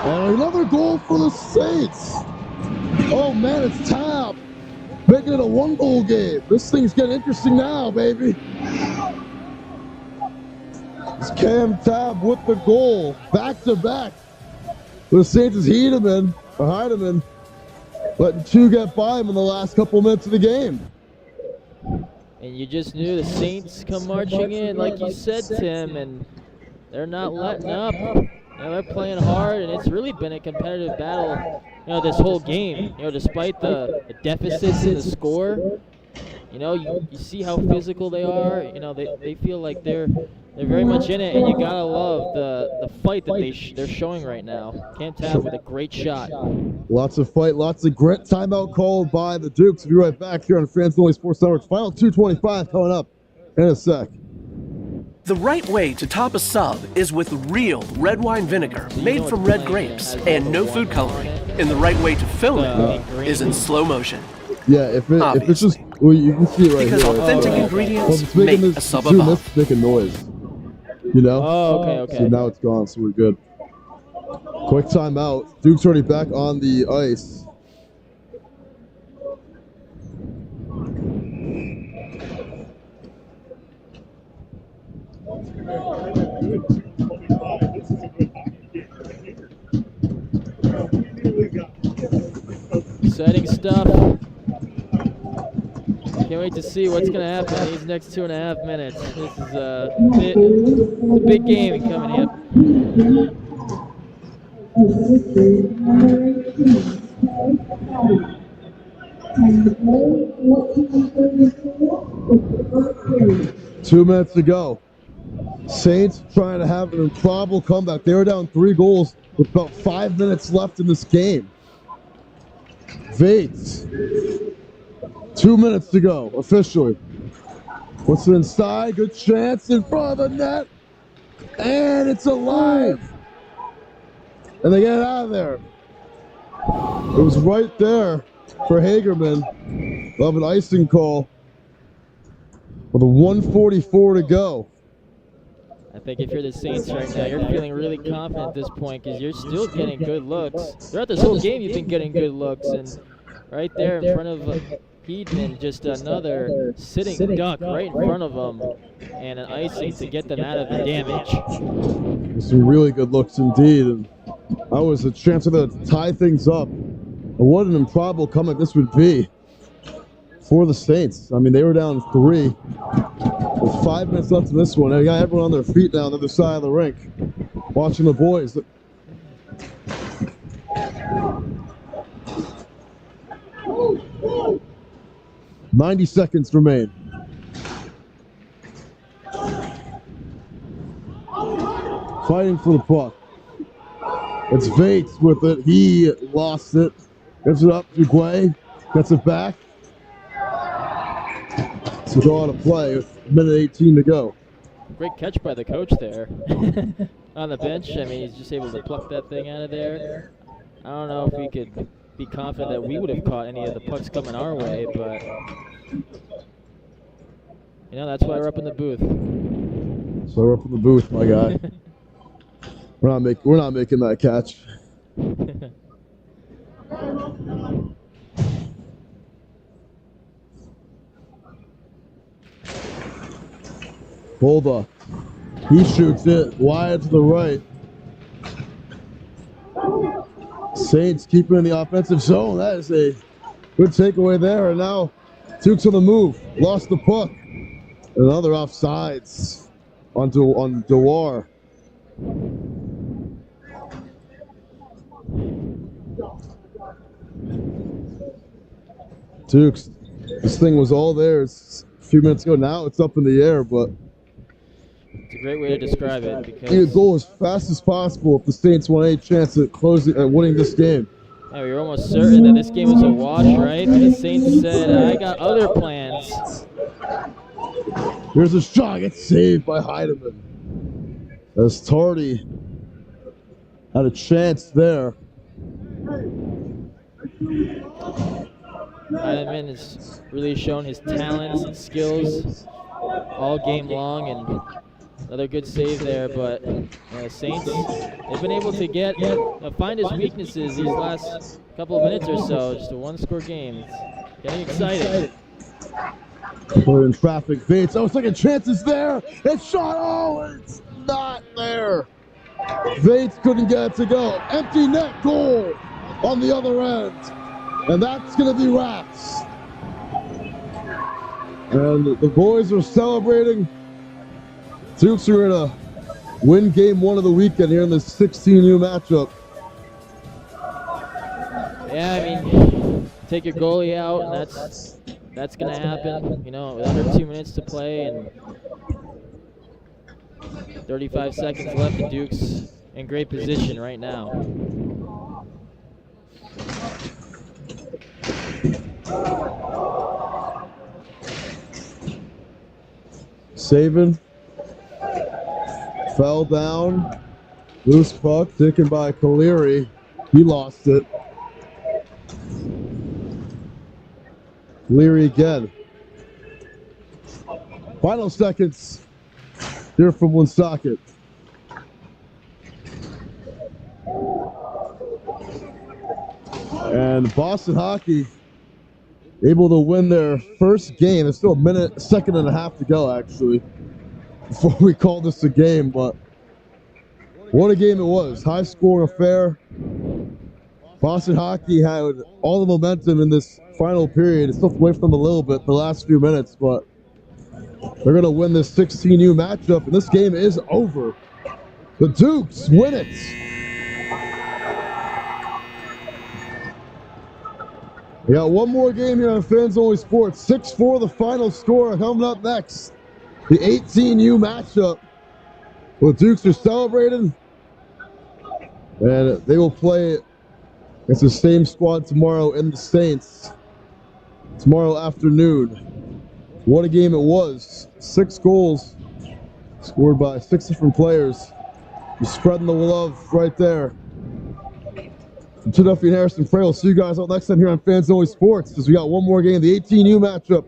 And another goal for the Saints. Oh man, it's Tab. Making it a one-goal game. This thing's getting interesting now, baby. It's Cam Tab with the goal. Back to back. The Saints is Heidemann. Letting two get by him in the last couple minutes of the game. And you just knew the Saints come marching in, like you said, Tim, and they're not letting up. You know, they're playing hard, and it's really been a competitive battle, you know, this whole game. You know, despite the deficits in the score, you know, you see how physical they are. You know, they feel like they're very much in it, and you gotta love the fight that they're showing right now. Cam Tab with a great shot. Lots of fight, lots of grit. Timeout called by the Dukes. We'll be right back here on Fans Only Sports Network's Final 2:25 coming up in a sec. The right way to top a sub is with real red wine vinegar made from red grapes and no food coloring. And the right way to film it is in slow motion. Yeah, if it's just, well, you can see it right because here. authentic Well, ingredients it's making make this, a sub doing above. this, making noise. You know? Oh, okay. So now it's gone, so we're good. Quick timeout. Duke's already back on the ice. Exciting stuff. Can't wait to see what's going to happen in these next 2.5 minutes. This is a big game coming up. Two minutes to go. Saints trying to have an improbable comeback. They were down 3 goals with about 5 minutes left in this game. Vates. 2 minutes to go, officially. What's it inside? Good chance in front of the net. And it's alive. And they get it out of there. It was right there for Hagerman. Love an icing call with a 1:44 to go. I think if you're the Saints right now, you're feeling really confident at this point because you're still getting good looks. Throughout this whole game, you've been getting good looks, and right there in front of Heedman, just another sitting duck right in front of them, and an icing to get them out of the damage. Some really good looks indeed, and that was a chance to tie things up. And what an improbable comeback this would be for the Saints. I mean, they were down 3 with 5 minutes left in this one. They got everyone on their feet now on the other side of the rink, watching the boys. "90 seconds remain. Fighting for the puck. It's Vates with it. He lost it. Gives it up to Guay. Gets it back. To go out of play with 1:18 to go. Great catch by the coach there on the bench. I mean, he's just able to pluck that thing out of there. I don't know if we could be confident that we would have caught any of the pucks coming our way, but you know, that's why we're up in the booth. So we're up in the booth, my guy. We're not making that catch. Bolda. He shoots it wide to the right. Saints keeping in the offensive zone. That is a good takeaway there. And now Duke's on the move. Lost the puck. Another offsides on Dewar. Dukes, this thing was all theirs a few minutes ago. Now it's up in the air, but it's a great way to describe it. Because need a goal as fast as possible if the Saints want any chance at closing and winning this game. Yeah, we were almost certain that this game was a wash, right? But the Saints said, I got other plans. Here's a shot. Gets saved by Heidemann. As Tardy had a chance there. Heidemann has really shown his talents and skills all game long, and another good save there. But Saints, they've been able to get find his weaknesses these last couple of minutes or so. Just a one-score game. It's getting exciting. We're in traffic. Vates. Oh, second chance is there. It's shot. Oh, it's not there. Vates couldn't get it to go. Empty net goal on the other end. And that's going to be wraps. And the boys are celebrating. Dukes are going to win game 1 of the weekend here in the 16U matchup. Yeah, I mean, take your goalie out, and that's going to happen. You know, with under 2 minutes to play and 35 seconds left, the Dukes in great position right now. Saban fell down, loose puck taken by Caleri. He lost it. Caleri again. Final seconds here from Woonsocket. And Boston Hockey able to win their first game. There's still a second and a half to go, actually, before we call this a game. But what a game it was. High-scoring affair. Boston Hockey had all the momentum in this final period. It slipped away from them a little bit the last few minutes, but they're going to win this 16U matchup, and this game is over. The Dukes win it. We got one more game here on Fans Only Sports. 6-4 the final score. Coming up next, the 18U matchup. The Dukes are celebrating, and they will play against the same squad tomorrow in the Saints tomorrow afternoon. What a game it was. 6 goals scored by 6 different players. Just spreading the love right there. From Duffy and Harrison Frey, we'll see you guys all next time here on Fans Only Sports, as we got one more game, the 18U matchup.